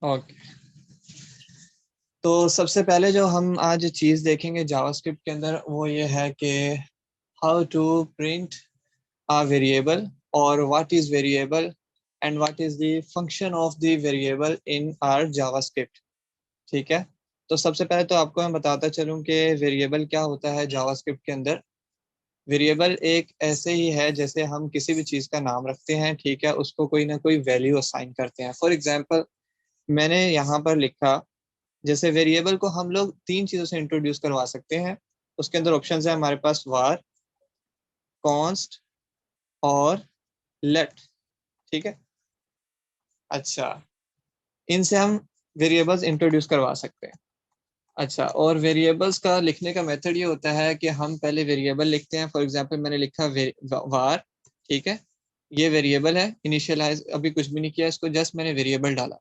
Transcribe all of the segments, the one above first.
Okay, तो सबसे पहले जो हम आज चीज देखेंगे जावास्क्रिप्ट के अंदर वो ये है कि how to print a variable or what is variable and what is the function of the variable in our JavaScript। ठीक है, तो सबसे पहले तो आपको मैं बताता चलूं कि वेरिएबल क्या होता है जावास्क्रिप्ट के अंदर। वेरिएबल एक ऐसे ही है जैसे हम किसी भी चीज का नाम रखते हैं, ठीक है, उसको कोई ना कोई वैल्यू असाइन करते हैं। फॉर एग्जांपल मैंने यहाँ पर लिखा, जैसे वेरिएबल को हम लोग तीन चीजों से इंट्रोड्यूस करवा सकते हैं। उसके अंदर ऑप्शन है हमारे पास var, const और let। ठीक है, अच्छा, इनसे हम वेरिएबल्स इंट्रोड्यूस करवा सकते हैं। अच्छा, और वेरिएबल्स का लिखने का मेथड ये होता है कि हम पहले वेरिएबल लिखते हैं। फॉर एग्जांपल मैंने लिखा var, ठीक है, ये वेरिएबल है, इनिशियलाइज अभी कुछ भी नहीं किया इसको, जस्ट मैंने वेरिएबल डाला।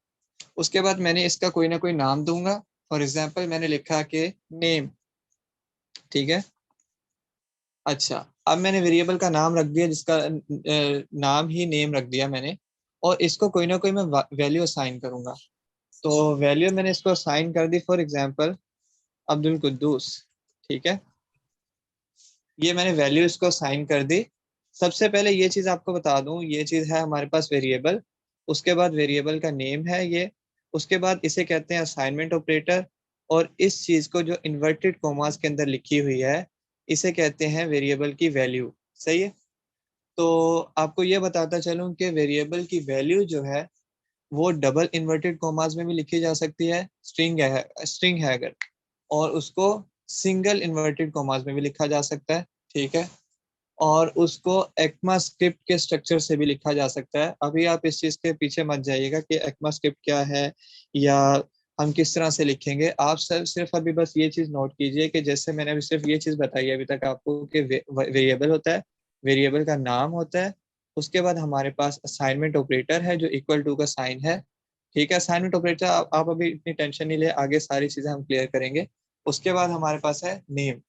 उसके बाद मैंने इसका कोई ना कोई नाम दूंगा। फॉर एग्जांपल मैंने लिखा कि नेम, ठीक है। अच्छा, अब मैंने वेरिएबल का नाम रख दिया जिसका नाम ही नेम रख दिया मैंने, और इसको कोई ना कोई मैं वैल्यू असाइन करूंगा। तो वैल्यू मैंने इसको असाइन कर दी, फॉर एग्जांपल अब्दुल कुद्दूस, ठीक है, ये मैंने वैल्यू इसको असाइन कर दी। सबसे पहले ये चीज आपको बता दूं, ये चीज है हमारे पास वेरिएबल, उसके बाद वेरिएबल का नेम है ये, उसके बाद इसे कहते हैं असाइनमेंट ऑपरेटर, और इस चीज को जो इन्वर्टेड कॉमास के अंदर लिखी हुई है इसे कहते हैं वेरिएबल की वैल्यू। सही है, तो आपको ये बताता चलूं कि वेरिएबल की वैल्यू जो है वो डबल इन्वर्टेड कॉमास में भी लिखी जा सकती है, स्ट्रिंग है अगर, और उसको सिंगल इन्वर्टेड कॉमास में भी लिखा जा सकता है, ठीक है, और उसको एक्मा स्क्रिप्ट के स्ट्रक्चर से भी लिखा जा सकता है। अभी आप इस चीज के पीछे मत जाइएगा कि एक्मा स्क्रिप्ट क्या है या हम किस तरह से लिखेंगे। आप सब सिर्फ अभी बस ये चीज नोट कीजिए कि जैसे मैंने अभी सिर्फ ये चीज बताई है अभी तक आपको कि वेरिएबल होता है, वेरिएबल का नाम होता है, उसके बाद हमारे पास असाइनमेंट ऑपरेटर है जो इक्वल टू का साइन है, ठीक है। असाइनमेंट ऑपरेटर आप अभी इतनी टेंशन नहीं ले, आगे सारी चीजें हम क्लियर करेंगे। उसके बाद हमारे पास है नेम,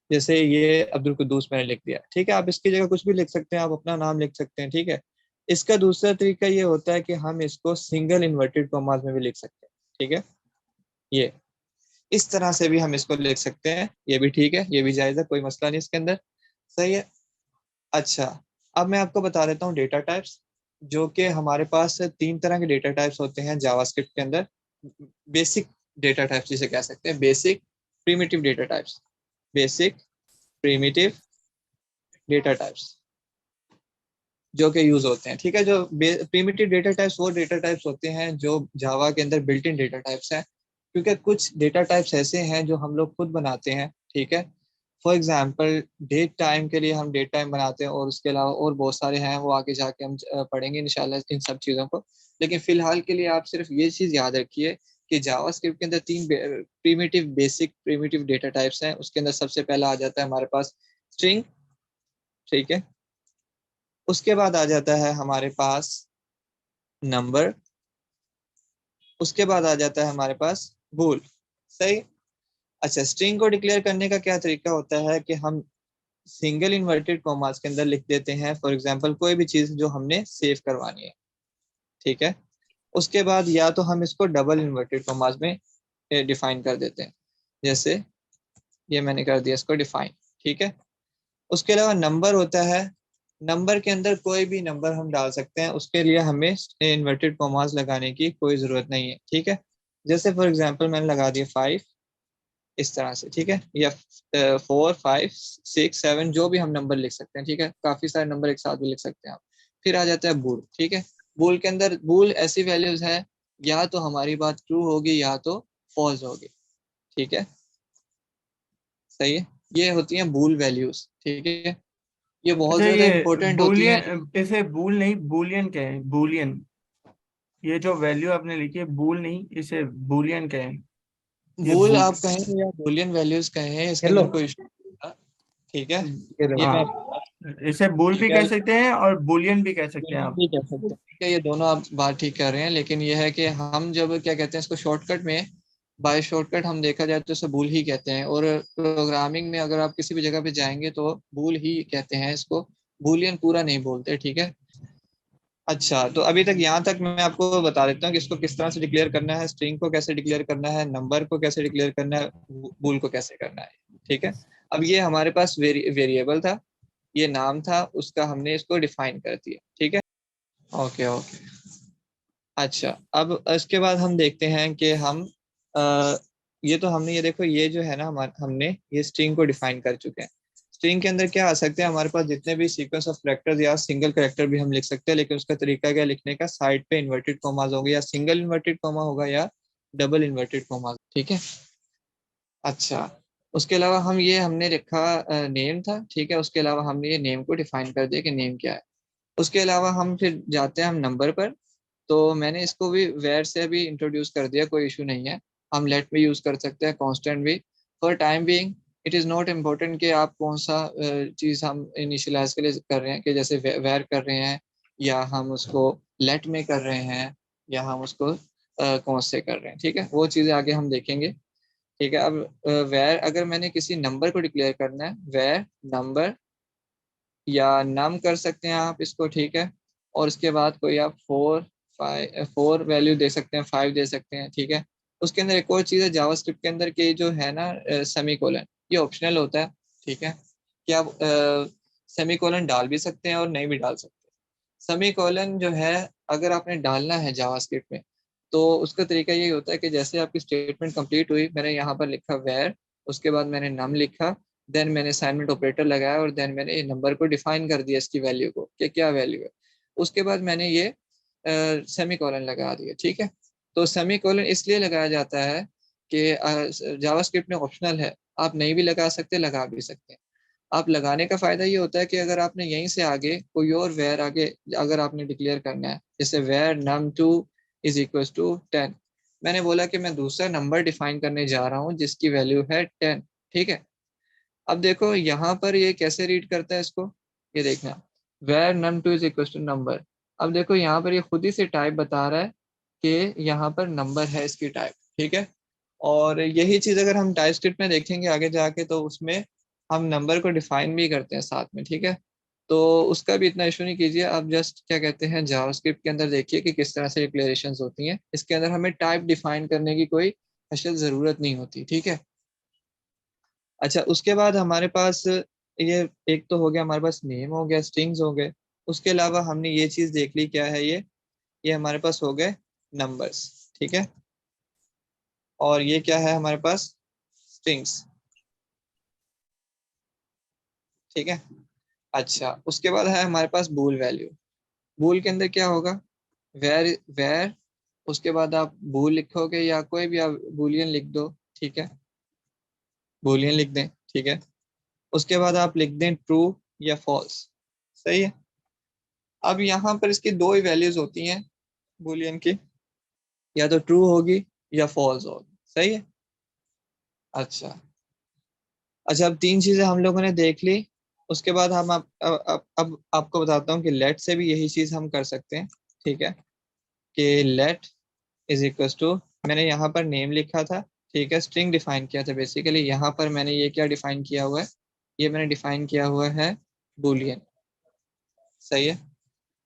जैसे ये अब्दुल कुद्दूस मैंने लिख दिया, ठीक है, आप इसकी जगह कुछ भी लिख सकते हैं, आप अपना नाम लिख सकते हैं, ठीक है। इसका दूसरा तरीका ये होता है कि हम इसको सिंगल इन्वर्टेड कॉमास में भी लिख सकते हैं, ठीक है, ये इस तरह से भी हम इसको लिख सकते हैं, ये भी ठीक है, ये भी जायज है, कोई मसला नहीं इसके अंदर। सही है, अच्छा, अब मैं आपको बता देता हूँ डेटा टाइप्स, जो कि हमारे पास तीन तरह के डेटा टाइप्स होते हैं जावास्क्रिप्ट के अंदर। बेसिक डेटा टाइप्स जिसे कह सकते हैं, basic primitive data types, basic primitive data types जो कि यूज होते हैं, ठीक है। जो प्रिमिटिव डेटा टाइप्स वो डेटा टाइप्स होते हैं जो जावा के अंदर बिल्ट इन डेटा टाइप्स हैं, क्योंकि कुछ डेटा टाइप्स ऐसे हैं जो हम लोग खुद बनाते हैं, ठीक है। फॉर एग्जांपल डेट टाइम के लिए हम डेट टाइम बनाते हैं, और उसके अलावा और बहुत सारे हैं, वो आगे जाके हम पढ़ेंगे इंशाल्लाह इन सब चीज़ों को। लेकिन फिलहाल के लिए आप सिर्फ ये चीज़ याद रखिए कि जावास्क्रिप्ट के अंदर तीन primitive basic primitive data types हैं। उसके अंदर सबसे पहला आ जाता है हमारे पास स्ट्रिंग, ठीक है, उसके बाद आ जाता है हमारे पास नंबर, उसके बाद आ जाता है हमारे पास बूल। सही, अच्छा, स्ट्रिंग को डिक्लेयर करने का क्या तरीका होता है कि हम सिंगल इन्वर्टेड कॉमास के अंदर लिख देते हैं, फॉर एग्जांपल कोई भी चीज जो हमने सेव करवानी है, ठीक है। उसके बाद या तो हम इसको डबल इन्वर्टेड कॉमास में डिफाइन कर देते हैं, जैसे ये मैंने कर दिया इसको डिफाइन, ठीक है। उसके अलावा नंबर होता है, नंबर के अंदर कोई भी नंबर हम डाल सकते हैं, उसके लिए हमें इन्वर्टेड कॉमास लगाने की कोई ज़रूरत नहीं है, ठीक है। जैसे फॉर एग्जांपल मैंने लगा दिया 5, इस तरह से, ठीक है, या 4 5 6 7 जो भी हम नंबर लिख सकते हैं, ठीक है, काफ़ी सारे नंबर एक साथ भी लिख सकते हैं आप। फिर आ जाता है बूल, ठीक है। बूल के अंदर बूल ऐसी वैल्यूज है, या तो हमारी बात ट्रू होगी या तो फॉल्स होगी, ठीक है, सही है, ये होती हैं बूल वैल्यूज, ठीक है। ये बहुत अच्छा, ज़्यादा ये इंपॉर्टेंट होती हैं। बूलियन, इसे बूल नहीं, बूलियन क्या है? बूलियन, ये जो वैल्यू आपने लिखी है बूल नहीं, इसे बूलियन क्या है? ये बूल बूल। आप कहें या बूलियन वैल्यूज कहें, इसके हेलो, अंदर कोई इशू नहीं होता, ठीक है। ये लो। ये मैं, हाँ, इसे बूल भी ठीक है, कह सकते हैं और बूलियन भी कह सकते हैं बूलियन आप। भी कह सकते हैं, ठीक है, ये दोनों आप बात ठीक कर रहे हैं, लेकिन ये है कि हम जब क्या कहते हैं इसको शॉर्टकट में, बाय शॉर्टकट हम देखा जाए तो इसे बूल ही कहते हैं, और प्रोग्रामिंग में अगर आप किसी भी जगह पे जाएंगे तो बूल ही कहते हैं इसको, बूलियन पूरा नहीं बोलते, ठीक है। अच्छा, तो अभी तक यहाँ तक मैं आपको बता देता हूँ कि इसको किस तरह से डिक्लेयर करना है, स्ट्रिंग को कैसे डिक्लेयर करना है, नंबर को कैसे डिक्लेयर करना है, बूल को कैसे करना है। ठीक है, अब ये हमारे पास वेरिएबल था, ये नाम था उसका, हमने इसको डिफाइन कर दिया। ठीक है, ओके ओके। अच्छा, अब इसके बाद हम देखते हैं कि हम ये तो हमने, ये देखो ये जो है ना, हमने ये स्ट्रिंग को डिफाइन कर चुके हैं। स्ट्रिंग के अंदर क्या आ सकते हैं हमारे पास, जितने भी सीक्वेंस ऑफ कैरेक्टर्स या सिंगल कैरेक्टर भी हम लिख सकते हैं, लेकिन उसका तरीका क्या लिखने का, साइड पे इन्वर्टेड कॉमास होंगे, या सिंगल इन्वर्टेड कॉमा होगा या डबल इन्वर्टेड कॉमा। ठीक है, अच्छा, उसके अलावा हम ये हमने लिखा नेम था। ठीक है, उसके अलावा हमने ये नेम को डिफाइन कर दिया कि नेम क्या है। उसके अलावा हम फिर जाते हैं हम नंबर पर। तो मैंने इसको भी वेर से भी इंट्रोड्यूस कर दिया, कोई इशू नहीं है। हम लेट भी यूज कर सकते हैं, कांस्टेंट भी। For time being it is not important कि आप कौन सा चीज हम इनिशियलाइज के लिए कर रहे हैं, कि जैसे वेर कर रहे हैं, या हम उसको लेट में कर रहे हैं, या हम उसको कौन से कर रहे हैं। ठीक है, वो चीजें आगे हम देखेंगे। ठीक है, अब वेर अगर मैंने किसी नंबर को डिक्लेयर करना है, वेर नंबर या नम कर सकते हैं आप इसको। ठीक है, और उसके बाद कोई आप 4 वैल्यू दे सकते हैं, 5 दे सकते हैं। ठीक है, उसके अंदर एक और चीज़ है जावास्क्रिप्ट के अंदर के जो है ना, सेमी कोलन, ये ऑप्शनल होता है। ठीक है, कि आप सेमी कोलन डाल भी सकते हैं और नहीं भी डाल सकते। सेमी कोलन जो है, अगर आपने डालना है जावास्क्रिप्ट में, तो उसका तरीका यही होता है कि जैसे आपकी स्टेटमेंट कंप्लीट हुई, मैंने यहाँ पर लिखा वेर, उसके बाद मैंने नम लिखा, देन मैंने असाइनमेंट ऑपरेटर लगाया, और देन मैंने नंबर को डिफाइन कर दिया, इसकी वैल्यू को कि क्या वैल्यू है। उसके बाद मैंने ये सेमी कॉलन लगा दिया। ठीक है, तो सेमी कॉलन इसलिए लगाया जाता है कि जावास्क्रिप्ट में ऑप्शनल है, आप नहीं भी लगा सकते, लगा भी सकते हैं। आप लगाने का फायदा ये होता है कि अगर आपने यहीं से आगे कोई और वेर आगे अगर आपने डिक्लेयर करना है, जैसे where num2 is equal to 10, मैंने बोला कि मैं दूसरा नंबर डिफाइन करने जा रहा हूँ जिसकी वैल्यू है 10। ठीक है, अब देखो यहाँ पर ये कैसे रीड करता है इसको, ये देखना, var num2 is equal to number. अब देखो यहाँ पर ये खुद ही से टाइप बता रहा है कि यहाँ पर नंबर है इसकी टाइप। ठीक है, और यही चीज अगर हम टाइप स्क्रिप्ट में देखेंगे आगे जाके, तो उसमें हम नंबर को डिफाइन भी करते हैं साथ में। ठीक है, तो उसका भी इतना इशू नहीं कीजिए, आप जस्ट क्या कहते हैं जावास्क्रिप्ट के अंदर देखिए कि किस तरह से डिक्लेरेशंस होती हैं। इसके अंदर हमें टाइप डिफाइन करने की कोई स्पेशल जरूरत नहीं होती। ठीक है, अच्छा, उसके बाद हमारे पास ये एक तो हो गया, हमारे पास नेम हो गया, स्ट्रिंग्स हो गए। उसके अलावा हमने ये चीज देख ली, क्या है ये हमारे पास हो गए नंबर्स। ठीक है, और ये क्या है हमारे पास, स्ट्रिंग्स। ठीक है, अच्छा, उसके बाद है हमारे पास बूल वैल्यू। बूल के अंदर क्या होगा, वेर वेर, उसके बाद आप बूल लिखोगे या कोई भी आप बूलियन लिख दो। ठीक है, बूलियन लिख दें। ठीक है, उसके बाद आप लिख दें ट्रू या फॉल्स। सही है, अब यहाँ पर इसकी दो ही वैल्यूज होती हैं बूलियन की, या तो ट्रू होगी या फॉल्स होगी। सही है, अच्छा, अच्छा, अब तीन चीजें हम लोगों ने देख ली। उसके बाद हम अब आपको बताता हूँ कि लेट से भी यही चीज हम कर सकते हैं। ठीक है, कि लेट इज इक्वल टू, मैंने यहाँ पर नेम लिखा था। ठीक है, स्ट्रिंग डिफाइन किया था बेसिकली, यहाँ पर मैंने ये क्या डिफाइन किया हुआ है, ये मैंने डिफाइन किया हुआ है बूलियन। सही है,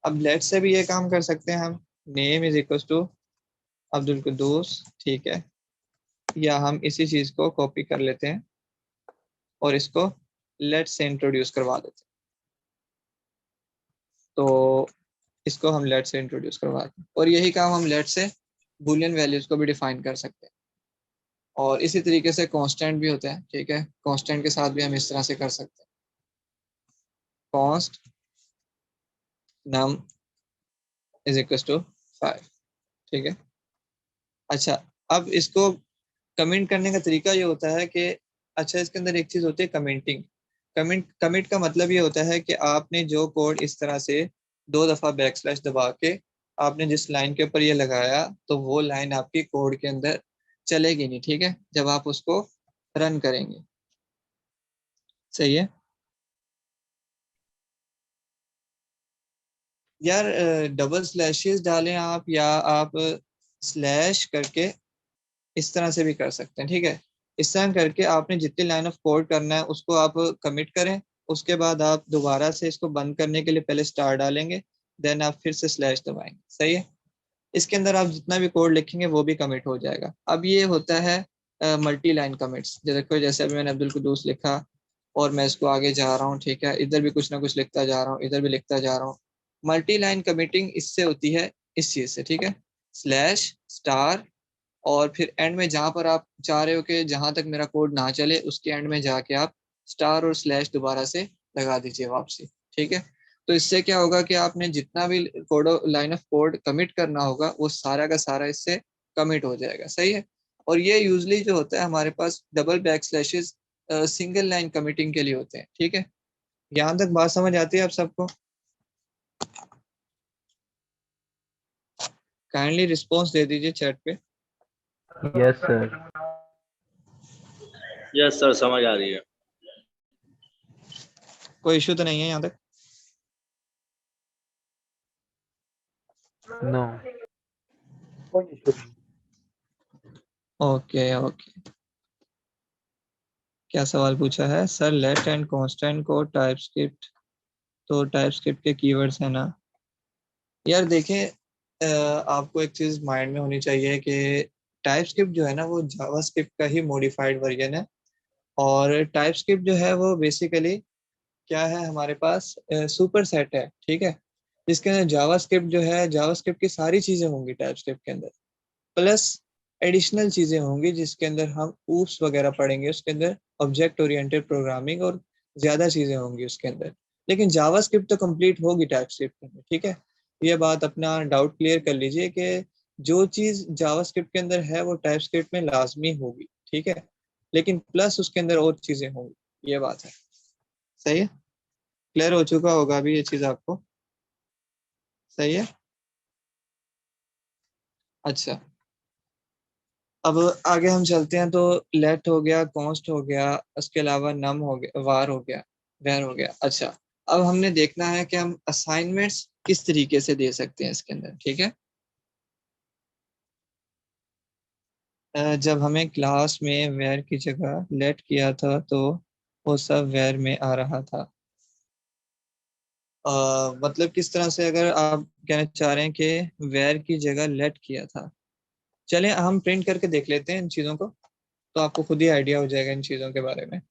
अब लेट से भी ये काम कर सकते हैं हम, name is equal to Abdul Quddus. ठीक है, या हम इसी चीज को कॉपी कर लेते हैं और इसको लेट से इंट्रोड्यूस करवा देते हैं। तो इसको हम लेट से इंट्रोड्यूस करवाते हैं, और यही काम हम लेट से बूलियन वैल्यूज को भी डिफाइन कर सकते हैं। और इसी तरीके से कांस्टेंट भी होता है। ठीक है, कांस्टेंट के साथ भी हम इस तरह से कर सकते हैं, const num is equal to 5। ठीक है, अच्छा, अब इसको कमेंट करने का तरीका ये होता है कि, अच्छा, इसके अंदर एक चीज होती है कमेंटिंग। कमिट का मतलब ये होता है कि आपने जो कोड इस तरह से 2 दफा बैक स्लैश दबा के आपने जिस लाइन के ऊपर ये लगाया, तो वो लाइन आपकी कोड के अंदर चलेगी नहीं। ठीक है, जब आप उसको रन करेंगे। सही है यार, डबल स्लैशेस डालें आप, या आप स्लैश करके इस तरह से भी कर सकते हैं। ठीक है, इस तरह करके आपने जितनी लाइन ऑफ कोड करना है उसको आप कमिट करें। उसके बाद आप दोबारा से इसको बंद करने के लिए पहले स्टार डालेंगे, देन आप फिर से स्लैश दबाएंगे, सही है। इसके अंदर आप जितना भी कोड लिखेंगे वो भी कमिट हो जाएगा। अब ये होता है मल्टी लाइन कमिट्स। देखो जैसे अभी मैंने अब्दुल कुदूस लिखा और मैं इसको आगे जा रहा हूँ, ठीक है, इधर भी कुछ ना कुछ लिखता जा रहा हूँ, इधर भी लिखता जा रहा हूँ। मल्टी लाइन कमिटिंग इससे होती है, इस चीज से, ठीक है, स्लैश स्टार, और फिर एंड में जहां पर आप चाह रहे हो कि जहां तक मेरा कोड ना चले उसके एंड में जाके आप स्टार और स्लैश दोबारा से लगा दीजिए वापसी, ठीक है। तो इससे क्या होगा कि आपने जितना भी code line of code commit करना होगा वो सारा का सारा इससे कमिट हो जाएगा, सही है। और ये यूजली जो होता है हमारे पास double backslashes single line commenting के लिए होते हैं, ठीक है। यहाँ तक बात समझ आती है आप सबको? काइंडली रिस्पॉन्स दे दीजिए चैट पे। Yes sir. यस सर, समझ आ रही है। कोई इशू तो नहीं है यहाँ तक? नो। Okay okay. क्या सवाल पूछा है सर? लेट एंड कांस्टेंट को टाइपस्क्रिप्ट, तो टाइपस्क्रिप्ट के कीवर्ड्स है ना यार। देखें आपको एक चीज माइंड में होनी चाहिए कि टाइपस्क्रिप्ट जो है ना वो जावास्क्रिप्ट का ही मॉडिफाइड वर्जन है। और टाइपस्क्रिप्ट जो है वो बेसिकली क्या है, हमारे पास सुपर सेट है, ठीक है, जिसके अंदर जावास्क्रिप्ट जो है, जावास्क्रिप्ट की सारी चीजें होंगी टाइपस्क्रिप्ट के अंदर, प्लस एडिशनल चीजें होंगी जिसके अंदर हम ऊप्स वगैरह पढ़ेंगे, उसके अंदर ऑब्जेक्ट ओरिएंटेड प्रोग्रामिंग और ज्यादा चीजें होंगी उसके अंदर। लेकिन जावास्क्रिप्ट तो कंप्लीट होगी टाइपस्क्रिप्ट के अंदर, ठीक है। ये बात अपना डाउट क्लियर कर लीजिए कि जो चीज जावास्क्रिप्ट के अंदर है वो टाइपस्क्रिप्ट में लाजमी होगी, ठीक है, लेकिन प्लस उसके अंदर और चीजें होंगी, ये बात है, सही है। क्लियर हो चुका होगा अभी ये चीज आपको? सही है। अच्छा, अब आगे हम चलते हैं। तो लेट हो गया, कॉन्स्ट हो गया, उसके अलावा नम हो गया, वार हो गया, वेर हो गया। अच्छा, अब हमने देखना है कि हम असाइनमेंट्स किस तरीके से दे सकते हैं इसके अंदर, ठीक है। जब हमें क्लास में वेर की जगह लेट किया था तो वो सब वेर में आ रहा था। मतलब किस तरह से, अगर आप कहना चाह रहे हैं कि वेर की जगह लेट किया था, चलें हम प्रिंट करके देख लेते हैं इन चीज़ों को, तो आपको खुद ही आइडिया हो जाएगा इन चीज़ों के बारे में।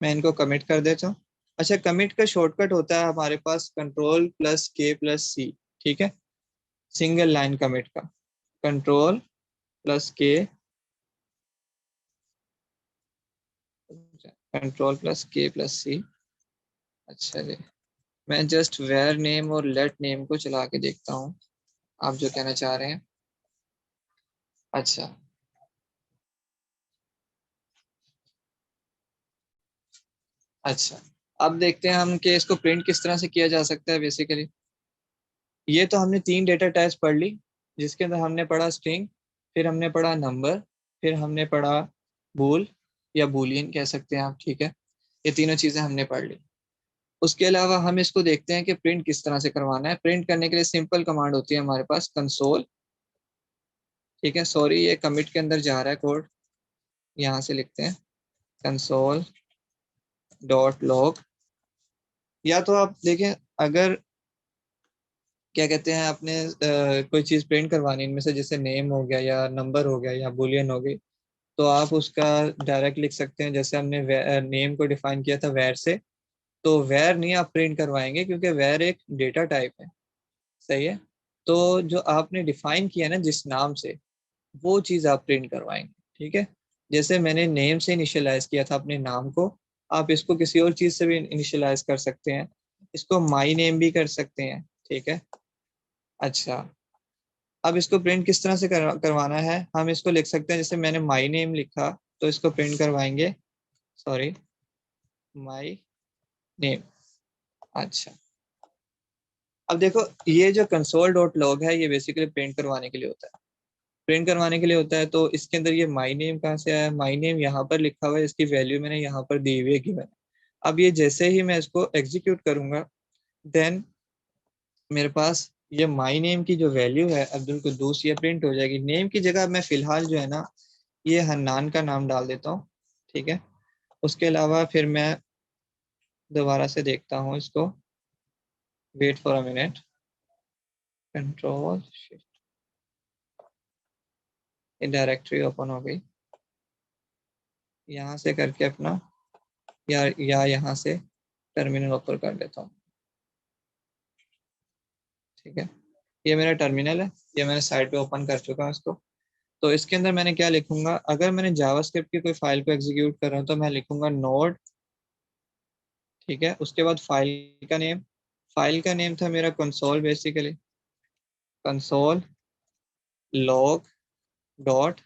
मैं इनको कमिट कर देता हूँ। अच्छा, कमिट का शॉर्टकट होता है हमारे पास कंट्रोल प्लस के प्लस सी, ठीक है, सिंगल लाइन कमिट का, कंट्रोल प्लस के, कंट्रोल प्लस के प्लस सी। अच्छा जी, मैं जस्ट वेयर नेम और लेट नेम को चला के देखता हूँ आप जो कहना चाह रहे हैं। अच्छा, अच्छा, अब देखते हैं हम कि इसको प्रिंट किस तरह से किया जा सकता है बेसिकली। ये तो हमने तीन डेटा टाइप्स पढ़ ली, जिसके अंदर हमने पढ़ा स्ट्रिंग, फिर हमने पढ़ा नंबर, फिर हमने पढ़ा बूल या बूलियन कह सकते हैं आप, ठीक है। ये तीनों चीजें हमने पढ़ ली। उसके अलावा हम इसको देखते हैं कि प्रिंट किस तरह से करवाना है। प्रिंट करने के लिए सिंपल कमांड होती है हमारे पास कंसोल, ठीक है, सॉरी ये कमिट के अंदर जा रहा है कोड, यहाँ से लिखते हैं कंसोल डॉट लॉग। या तो आप देखें, अगर क्या कहते हैं आपने कोई चीज़ प्रिंट करवानी इनमें से, जैसे नेम हो गया या नंबर हो गया या बुलियन हो गई, तो आप उसका डायरेक्ट लिख सकते हैं। जैसे हमने नेम को डिफाइन किया था वेर से, तो वेर नहीं आप प्रिंट करवाएंगे क्योंकि वेर एक डेटा टाइप है, सही है। तो जो आपने डिफाइन किया ना जिस नाम से, वो चीज़ आप प्रिंट करवाएंगे, ठीक है। जैसे मैंने नेम से इनिशियलाइज किया था अपने नाम को, आप इसको किसी और चीज़ से भी इनिशियलाइज कर सकते हैं, इसको माई नेम भी कर सकते हैं, ठीक है। अच्छा, अब इसको प्रिंट किस तरह से करवाना है, हम इसको लिख सकते हैं, जैसे मैंने माई नेम लिखा तो इसको प्रिंट करवाएंगे, सॉरी, माई नेम। अच्छा, अब देखो ये जो कंसोल डॉट लॉग है ये बेसिकली प्रिंट करवाने के लिए होता है, प्रिंट करवाने के लिए होता है। तो इसके अंदर ये माई नेम कहाँ से आया? माई नेम यहाँ पर लिखा हुआ है, इसकी वैल्यू मैंने यहाँ पर दी हुई है गिवन। अब ये जैसे ही मैं इसको एग्जीक्यूट करूंगा, देन मेरे पास ये माई नेम की जो वैल्यू है अब्दुल कुद्दूस, ये प्रिंट हो जाएगी। नेम की जगह मैं फिलहाल जो है ना ये हन्नान का नाम डाल देता हूँ, ठीक है। उसके अलावा फिर मैं दोबारा से देखता हूँ इसको, wait for a minute, control shift, ये डायरेक्टरी ओपन हो गई। यहाँ से करके अपना या यहाँ से टर्मिनल ओपन कर लेता हूँ। ठीक है, ये मेरा टर्मिनल है, ये मैंने साइड पे ओपन कर चुका हूँ इसको। तो इसके अंदर मैंने क्या लिखूंगा, अगर मैंने जावास्क्रिप्ट की कोई फाइल को एग्जीक्यूट कर रहा हूँ तो मैं लिखूंगा नोड। ठीक है, उसके बाद फाइल का नेम था मेरा console, basically console log dot,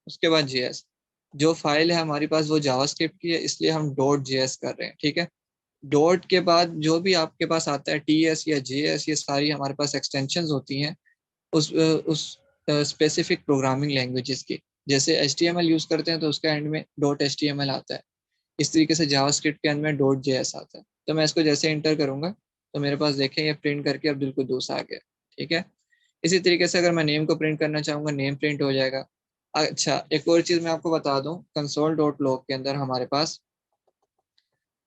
उसके बाद जेएस। जो फाइल है हमारी पास वो जावास्क्रिप्ट की है, इसलिए हम डॉट जेएस कर रहे हैं। ठीक है, डॉट के बाद जो भी आपके पास आता है टीएस या जेएस, ये सारी हमारे पास एक्सटेंशंस होती हैं उस स्पेसिफिक प्रोग्रामिंग लैंग्वेजेस की। जैसे HTML यूज करते हैं तो उसका एंड में डॉट HTML आता है, इस तरीके से जावास्क्रिप्ट के एंड में डॉट जेएस आता है। तो मैं इसको जैसे इंटर करूंगा तो मेरे पास देखें ये प्रिंट करके अब्दुल कुद्दूस आ गया। ठीक है, इसी तरीके से अगर मैं नेम को प्रिंट करना चाहूंगा, नेम प्रिंट हो जाएगा। अच्छा, एक और चीज मैं आपको बता दूं, कंसोल डॉट लॉग के अंदर हमारे पास,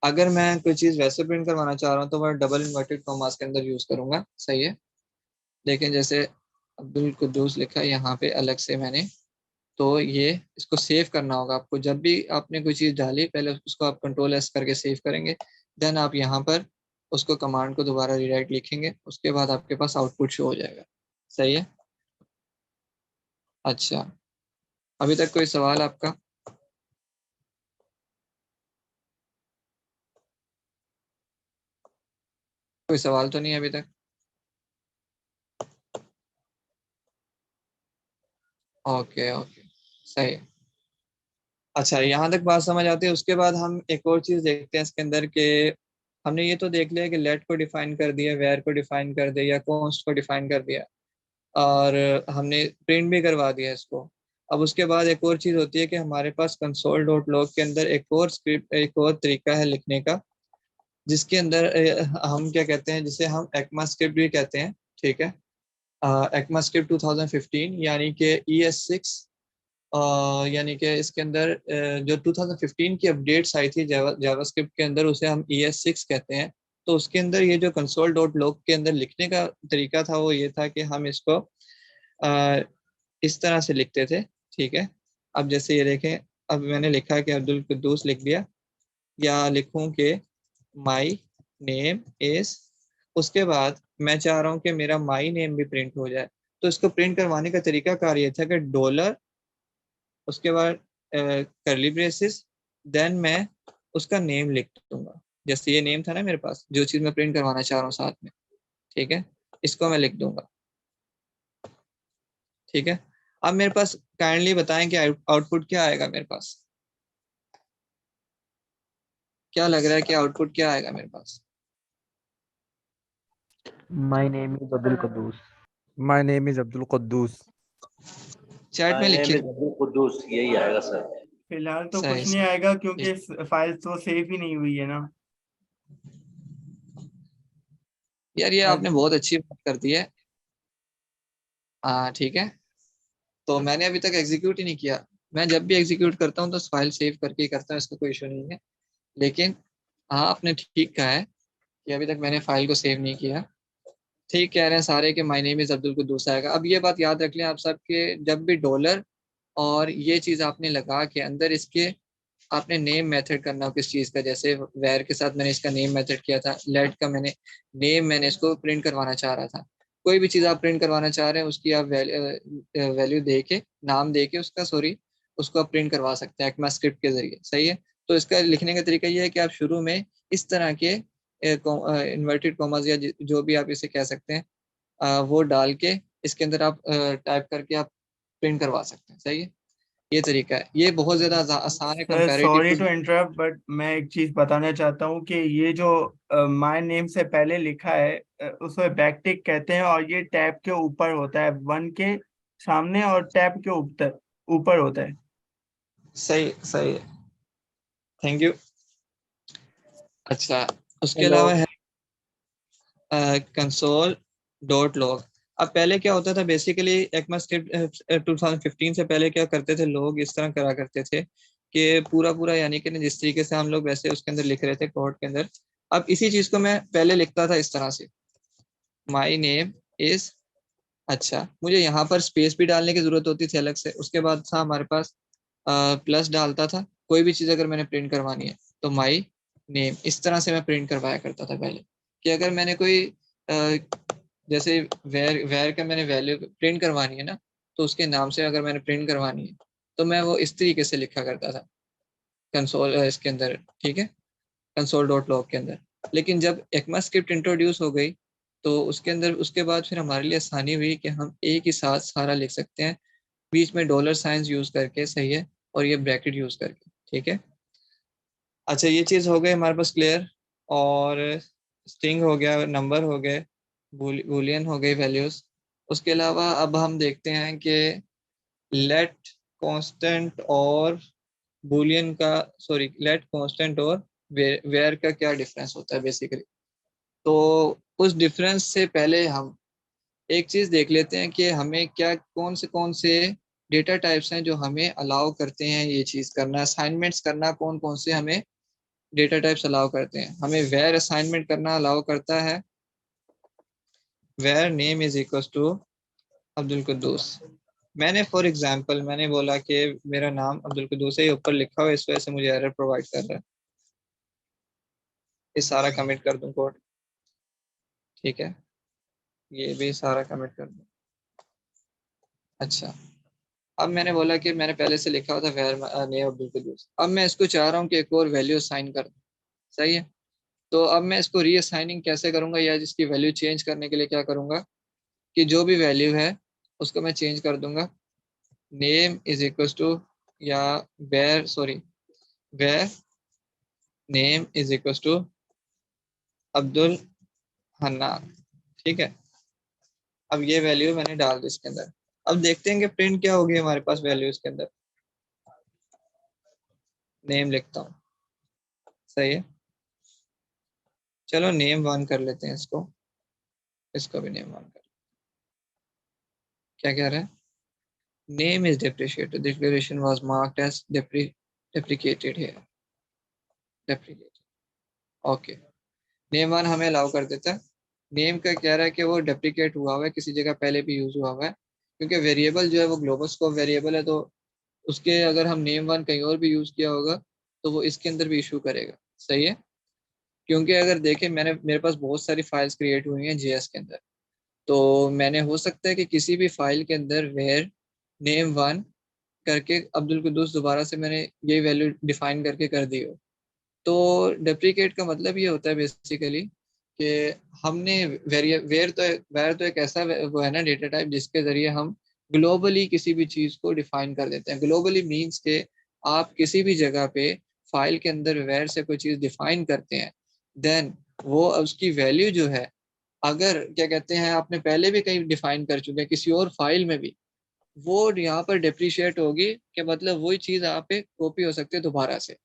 अगर मैं कोई चीज वैसे प्रिंट करवाना चाह रहा हूँ तो मैं डबल इन्वर्टेड कॉमास के अंदर यूज करूंगा। सही है, लेकिन जैसे अब्दुल कुद्दूस लिखा है यहाँ पे अलग से मैंने, तो ये इसको सेव करना होगा आपको। जब भी आपने कोई चीज़ डाली पहले उसको आप कंट्रोल S करके सेव करेंगे, देन आप यहाँ पर उसको कमांड को दोबारा रीराइट लिखेंगे, उसके बाद आपके पास आउटपुट शो हो जाएगा। सही है। अच्छा, अभी तक कोई सवाल आपका? कोई सवाल तो नहीं अभी तक? ओके ओके, सही है। अच्छा, यहाँ तक बात समझ आती है। उसके बाद हम एक और चीज़ देखते हैं इसके अंदर के, हमने ये तो देख लिया कि लेट को डिफाइन कर दिया, वेयर को डिफाइन कर दिया, कॉन्स्ट को डिफाइन कर दिया, और हमने प्रिंट भी करवा दिया इसको। अब उसके बाद एक और चीज़ होती है कि हमारे पास कंसोल डॉट लॉग के अंदर एक और स्क्रिप्ट, एक और तरीका है लिखने का, जिसके अंदर हम क्या कहते हैं, जिसे हम एक्मा स्क्रिप्ट भी कहते हैं। ठीक है, एक्मा स्क्रिप्ट 2015 यानी कि ES6, यानी कि इसके अंदर जो 2015 की अपडेट्स आई थी जावास्क्रिप्ट के अंदर, उसे हम ES6 कहते हैं। तो उसके अंदर ये जो कंसोल डॉट लॉग के अंदर लिखने का तरीका था वो ये था कि हम इसको अ, इस तरह से लिखते थे। ठीक है, अब जैसे ये देखें, अब मैंने लिखा कि अब्दुल कुद्दूस लिख दिया, या लिखूं कि माई नेम इज, उसके बाद मैं चाह रहा हूँ कि मेरा माई नेम भी प्रिंट हो जाए। तो इसको प्रिंट करवाने का तरीका कार ये था कि डॉलर, उसके बाद करली ब्रेसेस, देन मैं उसका नेम लिख दूंगा। जैसे ये नेम था ना मेरे पास, जो चीज़ मैं प्रिंट करवाना चाह रहा हूँ साथ में। ठीक है, इसको मैं लिख दूंगा। ठीक है, अब मेरे पास काइंडली बताएं कि आउटपुट क्या आएगा मेरे पास। क्या लग रहा है कि आउटपुट क्या आएगा मेरे पास? My name is Abdul Quddus. My name is Abdul Quddus. Chat में My name लिखिए। is Abdul Quddus, यही आएगा सर। फिलहाल तो सही कुछ नहीं आएगा क्योंकि सही। फाइल तो सेव ही नहीं हुई है ना। यार ये आपने बहुत अच्छी बात कर दी है। हाँ ठीक है, तो मैंने अभी तक एग्जीक्यूट ही नहीं किया। मैं जब भी एग्जीक्यूट करता हूँ तो फाइल सेव करके ही करता हूँ, इसका कोई इशू नहीं है। लेकिन हाँ, आपने ठीक कहा है कि अभी तक मैंने फाइल को सेव नहीं किया। ठीक कह रहे हैं सारे कि my name is Abdul Quddus आएगा। अब ये बात याद रख लें आप सब के, जब भी डॉलर और ये चीज़ आपने लगा के अंदर इसके आपने नेम मेथड करना हो किस चीज़ का, जैसे वेयर के साथ मैंने इसका नेम मेथड किया था, लेट का मैंने नेम, मैंने इसको प्रिंट करवाना चाह रहा था। कोई भी चीज़ आप प्रिंट करवाना चाह रहे हैं उसकी आप वैल्यू दे के, नाम दे के उसका, सॉरी, उसको आप प्रिंट करवा सकते हैं एक्मा स्क्रिप्ट के जरिए। सही है, तो इसका लिखने का तरीका ये है कि आप शुरू में इस तरह के इन्वर्टेड कॉमास या जो भी आप इसे कह सकते हैं, वो डाल के इसके अंदर आप टाइप करके आप प्रिंट करवा सकते हैं। सही है, ये तरीका है, ये बहुत ज्यादा आसान है sir comparative sorry to. To interrupt, but मैं एक चीज बताना चाहता हूँ कि ये जो माय नेम से पहले लिखा है उसे बैकटिक कहते हैं, और ये टैब के ऊपर होता है, वन के सामने और टैब के ऊपर ऊपर होता है। सही सही है, थैंक यू। अच्छा, उसके हेलो। अलावा है कंसोल डॉट लॉग। अब पहले क्या होता था, बेसिकली ECMAScript 2015 से पहले क्या करते थे लोग, इस तरह करा करते थे कि पूरा पूरा, यानी कि जिस तरीके से हम लोग वैसे उसके अंदर लिख रहे थे कोड के अंदर। अब इसी चीज को मैं पहले लिखता था इस तरह से, माई नेम इज, अच्छा मुझे यहाँ पर स्पेस भी डालने की जरूरत होती थी अलग से, उसके बाद था हमारे पास प्लस डालता था। कोई भी चीज़ अगर मैंने प्रिंट करवानी है तो माई नेम, इस तरह से मैं प्रिंट करवाया करता था पहले। कि अगर मैंने कोई जैसे वेर वेर का मैंने वैल्यू प्रिंट करवानी है ना, तो उसके नाम से अगर मैंने प्रिंट करवानी है तो मैं वो इस तरीके से लिखा करता था कंसोल इसके अंदर, ठीक है, कंसोल डॉट लॉग के अंदर। लेकिन जब ECMAScript इंट्रोड्यूस हो गई तो उसके अंदर उसके बाद फिर हमारे लिए आसानी हुई कि हम एक ही साथ सारा लिख सकते हैं, बीच में डॉलर साइंस यूज करके, सही है, और ये ब्रैकेट यूज करके, ठीक है। अच्छा ये चीज़ हो गई हमारे पास क्लियर। और स्ट्रिंग हो गया, नंबर हो गए, बूलियन हो गई वैल्यूज। उसके अलावा अब हम देखते हैं कि लेट कांस्टेंट और बूलियन का, सॉरी, लेट कांस्टेंट और वेयर का क्या डिफरेंस होता है बेसिकली। तो उस डिफरेंस से पहले हम एक चीज देख लेते हैं कि हमें क्या कौन से डेटा टाइप्स हैं जो हमें अलाउ करते हैं ये चीज करना, असाइनमेंट्स करना। कौन से हमें डेटा टाइप्स अलाउ करते हैं? हमें वेयर असाइनमेंट करना अलाउ करता है, var name is equal to Abdul Quddus. मैंने फॉर एग्जांपल मैंने बोला कि मेरा नाम अब्दुल कुद्दूस है, ये ऊपर लिखा हुआ है, इस वजह से मुझे एरर प्रोवाइड कर रहा है। ये सारा कमिट कर दूं कोड, ठीक है, ये भी सारा कमिट कर दूं। अच्छा, अब मैंने बोला कि मैंने पहले से लिखा हुआ था वेयर नेम अब्दुल कुद्दूस। अब मैं इसको चाह रहा हूँ कि एक और वैल्यू असाइन कर दूं, सही है। तो अब मैं इसको रीअसाइनिंग कैसे करूंगा, या जिसकी वैल्यू चेंज करने के लिए क्या करूंगा कि जो भी वैल्यू है उसको मैं चेंज कर दूंगा, नेम इज इक्वल टू, या var, sorry, var name is equal to Abdul Hannan, ठीक है। अब ये वैल्यू मैंने डाल दी इसके अंदर। अब देखते हैं कि प्रिंट क्या होगी हमारे पास वैल्यू इसके अंदर। नेम लिखता हूँ, सही है। चलो नेम वन कर लेते हैं इसको, इसको भी नेम वन कर। क्या कह रहा है? Name is depreciated, declaration was marked as deprecated here, deprecated, okay. Name one हमें अलाउ कर देता है। नेम का कह रहा है कि वो डेप्रिकेट हुआ हुआ है, किसी जगह पहले भी यूज हुआ हुआ है, क्योंकि वेरिएबल जो है वो ग्लोबल स्कोप वेरिएबल है, तो उसके अगर हम नेम वन कहीं और भी यूज किया होगा तो वो इसके अंदर भी इशू करेगा, सही है। क्योंकि अगर देखें मेरे पास बहुत सारी फाइल्स क्रिएट हुई हैं JS के अंदर, तो मैंने हो सकता है कि किसी भी फाइल के अंदर वेयर नेम वन करके अब्दुल कुद्दूस दोबारा से मैंने ये वैल्यू डिफाइन करके कर दी हो। तो डेप्रिकेट का मतलब ये होता है बेसिकली कि हमने वेयर तो एक ऐसा वो है ना डेटा टाइप जिसके जरिए हम ग्लोबली किसी भी चीज को डिफाइन कर देते हैं। ग्लोबली मीन्स के आप किसी भी जगह पे फाइल के अंदर वेयर से कोई चीज डिफाइन करते हैं, देन वो उसकी वैल्यू जो है, अगर क्या कहते हैं आपने पहले भी कहीं डिफाइन कर चुके हैं किसी और फाइल में भी, वो यहाँ पर डिप्रिशिएट होगी, कि मतलब वही चीज यहाँ पे कॉपी हो सकती है दोबारा से।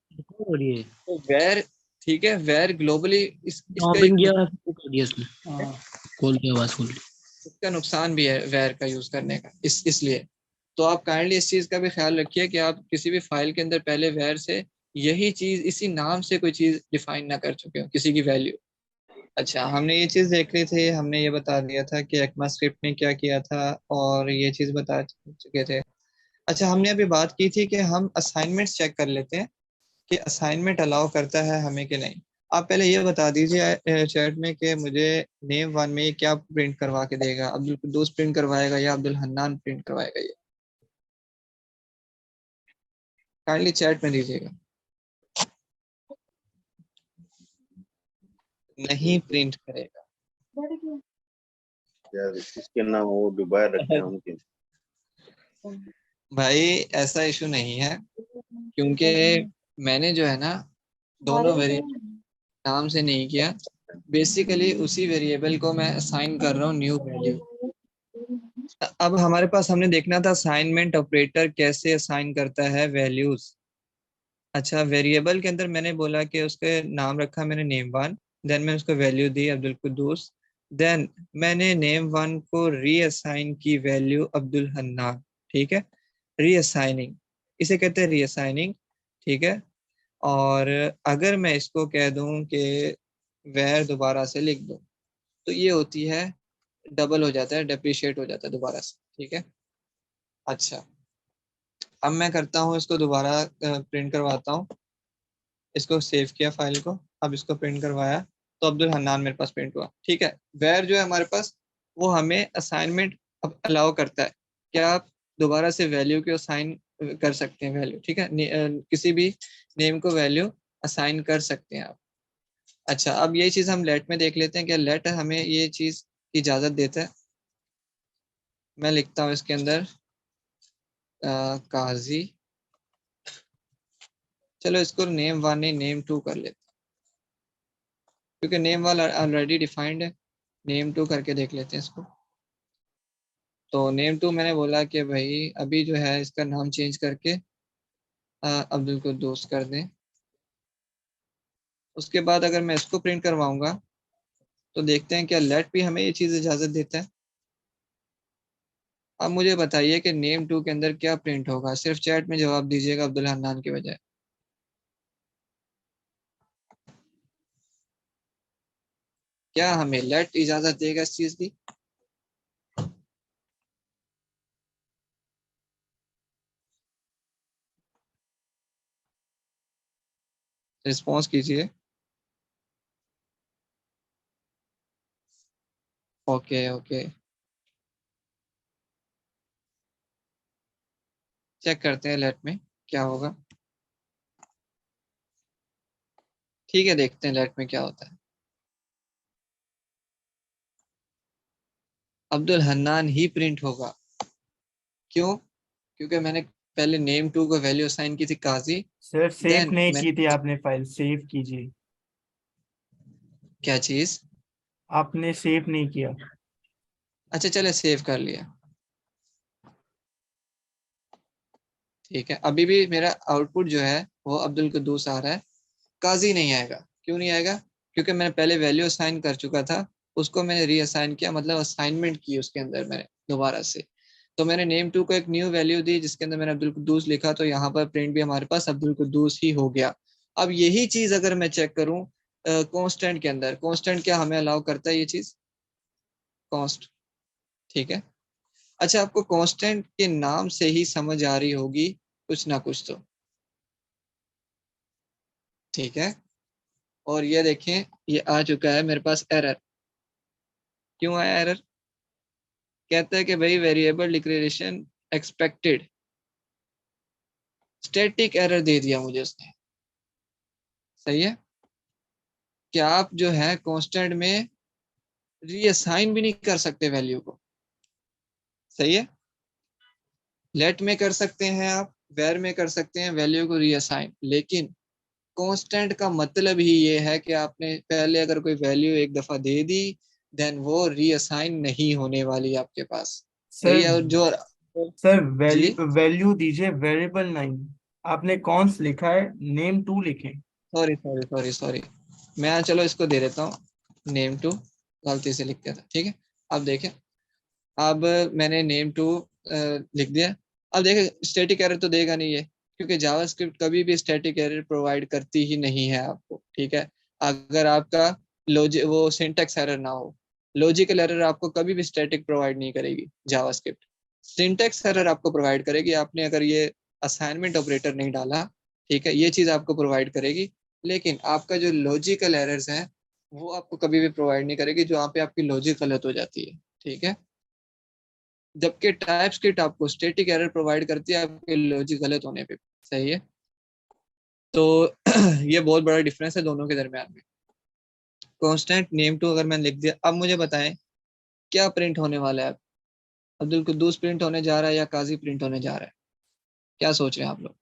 और ये तो वेर, ठीक है, वेर ग्लोबली इसका ओपन किया कर दिया इसने। हाँ, खोल दिया, आवाज खोल दी। इसका नुकसान भी है वेर का यूज करने का, इसलिए तो आप काइंडली इस चीज का भी ख्याल रखिए कि आप किसी भी फाइल के अंदर पहले वेर से यही चीज इसी नाम से कोई चीज डिफाइन ना कर चुके हो, किसी की वैल्यू। अच्छा, हमने ये चीज देख ली थी, हमने ये बता दिया था कि ECMAScript ने क्या किया था, और ये चीज बता चुके थे। अच्छा, हमने अभी बात की थी कि हम असाइनमेंट्स चेक कर लेते हैं कि असाइनमेंट अलाउ करता है हमें कि नहीं। आप पहले ये बता दीजिए चैट में कि मुझे नेम वन में क्या प्रिंट करवा के देगा, अब्दुल कुद्दूस प्रिंट करवाएगा या अब्दुल हन्नान प्रिंट करवाएगा, ये काइंडली चैट में दीजिएगा। नहीं प्रिंट करेगा यार इसके नाम वो डुबाए रखे हैं उनके। भाई, ऐसा इशू नहीं है, क्योंकि मैंने जो है ना दोनों वेरिएबल नाम से नहीं किया, बेसिकली उसी वेरिएबल को मैं असाइन कर रहा हूँ न्यू वैल्यू। अब हमारे पास हमने देखना था असाइनमेंट ऑपरेटर कैसे असाइन करता है वैल्यूज। अच्छा, वेरिएबल के अंदर मैंने बोला कि उसके नाम रखा मैंने नेम वन, देन मैंने उसको वैल्यू दी अब्दुल कुद्दूस, देन मैंने नेम वन को रीअसाइन की वैल्यू अब्दुल हन्नान, ठीक है। रीअसाइनिंग, इसे कहते हैं रीअसाइनिंग, ठीक है। और अगर मैं इसको कह दूं कि वेर दोबारा से लिख दूं, तो ये होती है डबल हो जाता है, डेप्रिशिएट हो जाता है दोबारा से, ठीक है। अच्छा, अब मैं करता हूँ इसको दोबारा प्रिंट करवाता हूँ। इसको सेव किया फाइल को, अब इसको प्रिंट करवाया तो अब्दुल हन्नान मेरे पास प्रिंट हुआ, ठीक है। वेयर जो है हमारे पास वो हमें असाइनमेंट अब अलाउ करता है, क्या आप दोबारा से वैल्यू को असाइन कर सकते हैं, वैल्यू, ठीक है। किसी भी नेम को वैल्यू असाइन कर सकते हैं आप। अच्छा, अब ये चीज हम लेट में देख लेते हैं, क्या लेट हमें ये चीज की इजाजत देता है। मैं लिखता हूँ इसके अंदर काजी, चलो इसको नेम वन नहीं नेम टू कर लेते हैं, क्योंकि नेम वन ऑलरेडी डिफाइंड है। नेम टू करके देख लेते हैं इसको। तो नेम टू मैंने बोला कि भाई अभी जो है इसका नाम चेंज करके अब्दुल कुद्दूस कर दें। उसके बाद अगर मैं इसको प्रिंट करवाऊंगा तो देखते हैं क्या लेट भी हमें ये चीज़ इजाज़त देता है। अब मुझे बताइए कि नेम टू के अंदर क्या प्रिंट होगा, सिर्फ चैट में जवाब दीजिएगा अब्दुल हन्नान की बजाय। क्या हमें लेट इजाज़त देगा इस चीज़ की? रिस्पॉन्स कीजिए। ओके ओके, चेक करते हैं लेट में क्या होगा। ठीक है, देखते हैं लेट में क्या होता है। अब्दुल हन्नान ही प्रिंट होगा। क्यों? क्योंकि मैंने पहले नेम टू को वैल्यू असाइन की थी काजी। सर सेव देन नहीं मैं की थी आपने, फाइल सेव कीजिए। क्या चीज? आपने सेव नहीं किया। अच्छा चले, सेव कर लिया, ठीक है। अभी भी मेरा आउटपुट जो है वो अब्दुल कुद्दूस आ रहा है, काजी नहीं आएगा। क्यों नहीं आएगा? क्योंकि मैंने पहले वैल्यू असाइन कर चुका था, उसको मैंने रीअसाइन किया, मतलब असाइनमेंट की उसके अंदर मैंने दोबारा से। तो मैंने नेम टू को एक न्यू वैल्यू दी जिसके अंदर मैंने अब्दुल कुद्दूस लिखा, तो यहाँ पर प्रिंट भी हमारे पास अब्दुल कुद्दूस ही हो गया। अब यही चीज अगर मैं चेक करूँ कॉन्स्टेंट के अंदर, कॉन्स्टेंट क्या हमें अलाउ करता है ये चीज? कॉन्स्ट, ठीक है। अच्छा, आपको कांस्टेंट के नाम से ही समझ आ रही होगी कुछ ना कुछ तो, ठीक है। और ये देखें, ये आ चुका है मेरे पास एरर। क्यों आया एरर? कहता है कि भाई variable declaration expected, static error दे दिया मुझे उसने। सही है, क्या आप जो है कांस्टेंट में रीअसाइन भी नहीं कर सकते वैल्यू को? सही है, लेट में कर सकते हैं आप, वेर में कर सकते हैं वैल्यू को रीअसाइन, लेकिन कांस्टेंट का मतलब ही ये है कि आपने पहले अगर कोई वैल्यू एक दफा दे दी, देन वो रीअसाइन नहीं होने वाली आपके पास। सही सर है, और जो सर जी, वैल्यू दीजिए, वेरिएबल नहीं। आपने कॉन्स लिखा है, नेम टू लिखे। सॉरी सॉरी सॉरी सॉरी, मैं चलो इसको दे देता हूँ नेम टू, गलती से लिख दिया था, ठीक है। अब देखें, अब मैंने नेम टू लिख दिया। अब देखें, स्टैटिक एरर तो देगा नहीं ये, क्योंकि जावास्क्रिप्ट कभी भी स्टैटिक एरर प्रोवाइड करती ही नहीं है आपको, ठीक है। अगर आपका वो सिंटैक्स एरर ना हो, लॉजिकल एरर आपको कभी भी स्टैटिक प्रोवाइड नहीं करेगी जावास्क्रिप्ट। सिंटैक्स एरर आपको प्रोवाइड करेगी, आपने अगर ये असाइनमेंट ऑपरेटर नहीं डाला, ठीक है, ये चीज आपको प्रोवाइड करेगी। लेकिन आपका जो लॉजिकल एरर्स हैं वो आपको कभी भी प्रोवाइड नहीं करेगी, जो यहाँ पे आपकी लॉजिक गलत हो जाती है, ठीक है। जबकि टाइपस्क्रिप्ट आपको स्टैटिक एरर प्रोवाइड करती है आपके लॉजिक गलत होने पे। सही है, तो ये बहुत बड़ा डिफरेंस है दोनों के दरमियान में। कांस्टेंट नेम टू अगर मैंने लिख दिया, अब मुझे बताएं क्या प्रिंट होने वाला है? अब्दुल कुद्दूस प्रिंट होने जा रहा है या काजी प्रिंट होने जा रहा है? क्या सोच रहे हैं आप लोग?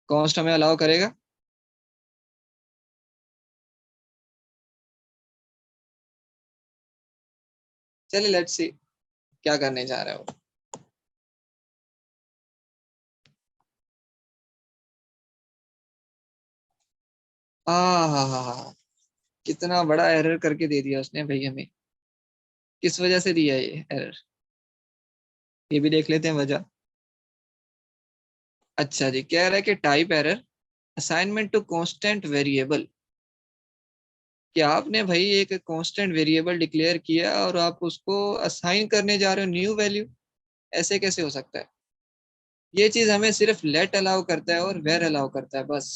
कॉन्स्ट हमें अलाउ करेगा? चलिए लेट्स सी क्या करने जा रहा है वो। हाँ, कितना बड़ा एरर करके दे दिया उसने भाई हमें। किस वजह से दिया ये एरर, ये भी देख लेते हैं वजह। अच्छा जी, कह रहा है कि type error, assignment to constant variable. कि आपने भाई एक कांस्टेंट वेरिएबल डिक्लेयर किया और आप उसको असाइन करने जा रहे हो न्यू वैल्यू, ऐसे कैसे हो सकता है? ये चीज हमें सिर्फ लेट अलाउ करता है और वेर अलाउ करता है बस।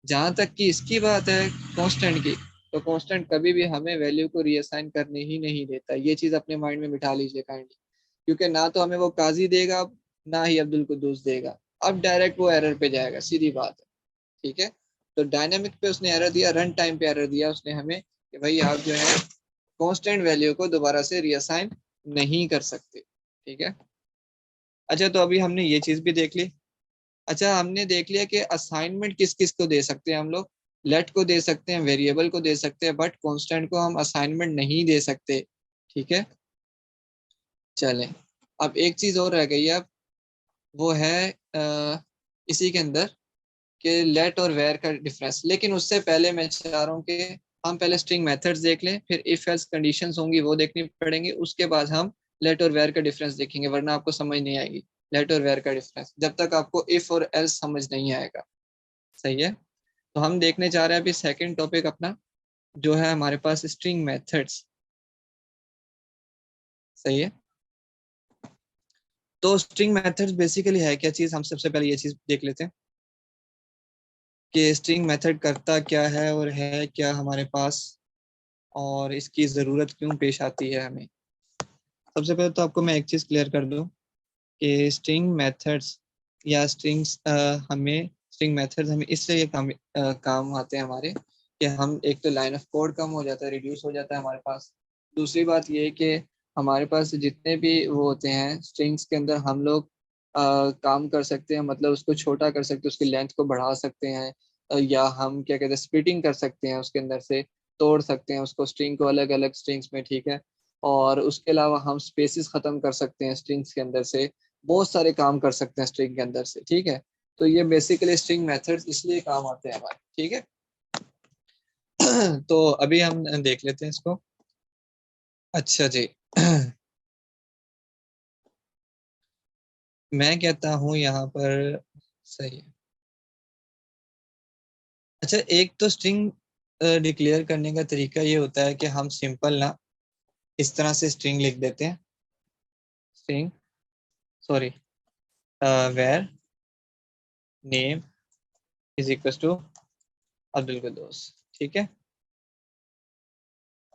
जहां तक कि इसकी बात है कांस्टेंट की, तो कांस्टेंट कभी भी हमें वैल्यू को रीअसाइन करने ही नहीं देता। ये चीज अपने माइंड में बिठा लीजिए काइंडली, क्योंकि ना तो हमें वो काजी देगा, ना ही अब्दुल कुद्दूस देगा। अब डायरेक्ट वो एरर पे जाएगा, सीधी बात है। ठीक है, तो डायनामिक पे उसने एरर दिया, रन टाइम पे एरर दिया उसने हमें कि भाई आप जो है कांस्टेंट वैल्यू को दोबारा से रीअसाइन नहीं कर सकते। ठीक है, अच्छा तो अभी हमने ये चीज भी देख ली। अच्छा, हमने देख लिया कि असाइनमेंट किस किस को दे सकते हैं हम लोग। लेट को दे सकते हैं, वेरिएबल को दे सकते हैं, बट कांस्टेंट को हम असाइनमेंट नहीं दे सकते। ठीक है, चलें, अब एक चीज और रह गई है, अब वो है इसी के अंदर कि लेट और वेयर का डिफरेंस। लेकिन उससे पहले मैं चाह रहा हूँ कि हम पहले स्ट्रिंग मेथड्स देख लें, फिर इफ एल्स कंडीशंस होंगी वो देखनी पड़ेंगी, उसके बाद हम लेट और वेयर का डिफरेंस देखेंगे, वरना आपको समझ नहीं आएगी लेट और वेयर का डिफरेंस जब तक आपको इफ और एल्स समझ नहीं आएगा। सही है, तो हम देखने जा रहे हैं अभी सेकंड टॉपिक अपना, जो है हमारे पास स्ट्रिंग मेथड्स। सही है, तो स्ट्रिंग मेथड्स बेसिकली है क्या चीज, हम सबसे पहले ये चीज देख लेते हैं कि स्ट्रिंग मेथड करता क्या है और है क्या हमारे पास, और इसकी ज़रूरत क्यों पेश आती है हमें। सबसे पहले तो आपको मैं एक चीज़ क्लियर कर दूं कि स्ट्रिंग मेथड्स या स्ट्रिंग्स हमें स्ट्रिंग मेथड्स हमें इससे ये काम आते हैं हमारे, कि हम एक तो लाइन ऑफ कोड कम हो जाता है, रिड्यूस हो जाता है हमारे पास। दूसरी बात ये है कि हमारे पास जितने भी वो होते हैं स्ट्रिंग्स के अंदर, हम लोग काम कर सकते हैं, मतलब उसको छोटा कर सकते हैं, उसकी लेंथ को बढ़ा सकते हैं, या हम क्या कहते हैं स्प्लिटिंग कर सकते हैं, उसके अंदर से तोड़ सकते हैं उसको, स्ट्रिंग को अलग अलग स्ट्रिंग्स में। ठीक है, और उसके अलावा हम स्पेसिस खत्म कर सकते हैं स्ट्रिंग्स के अंदर से, बहुत सारे काम कर सकते हैं स्ट्रिंग के अंदर से। ठीक है, तो ये बेसिकली स्ट्रिंग मेथड्स इसलिए काम आते हैं हमारे। ठीक है, तो अभी हम देख लेते हैं इसको। अच्छा जी, मैं कहता हूँ यहाँ पर, सही है। अच्छा, एक तो स्ट्रिंग डिक्लेयर करने का तरीका ये होता है कि हम सिंपल ना इस तरह से स्ट्रिंग लिख देते हैं, string sorry var name is equal to Abdul Quddus. ठीक है,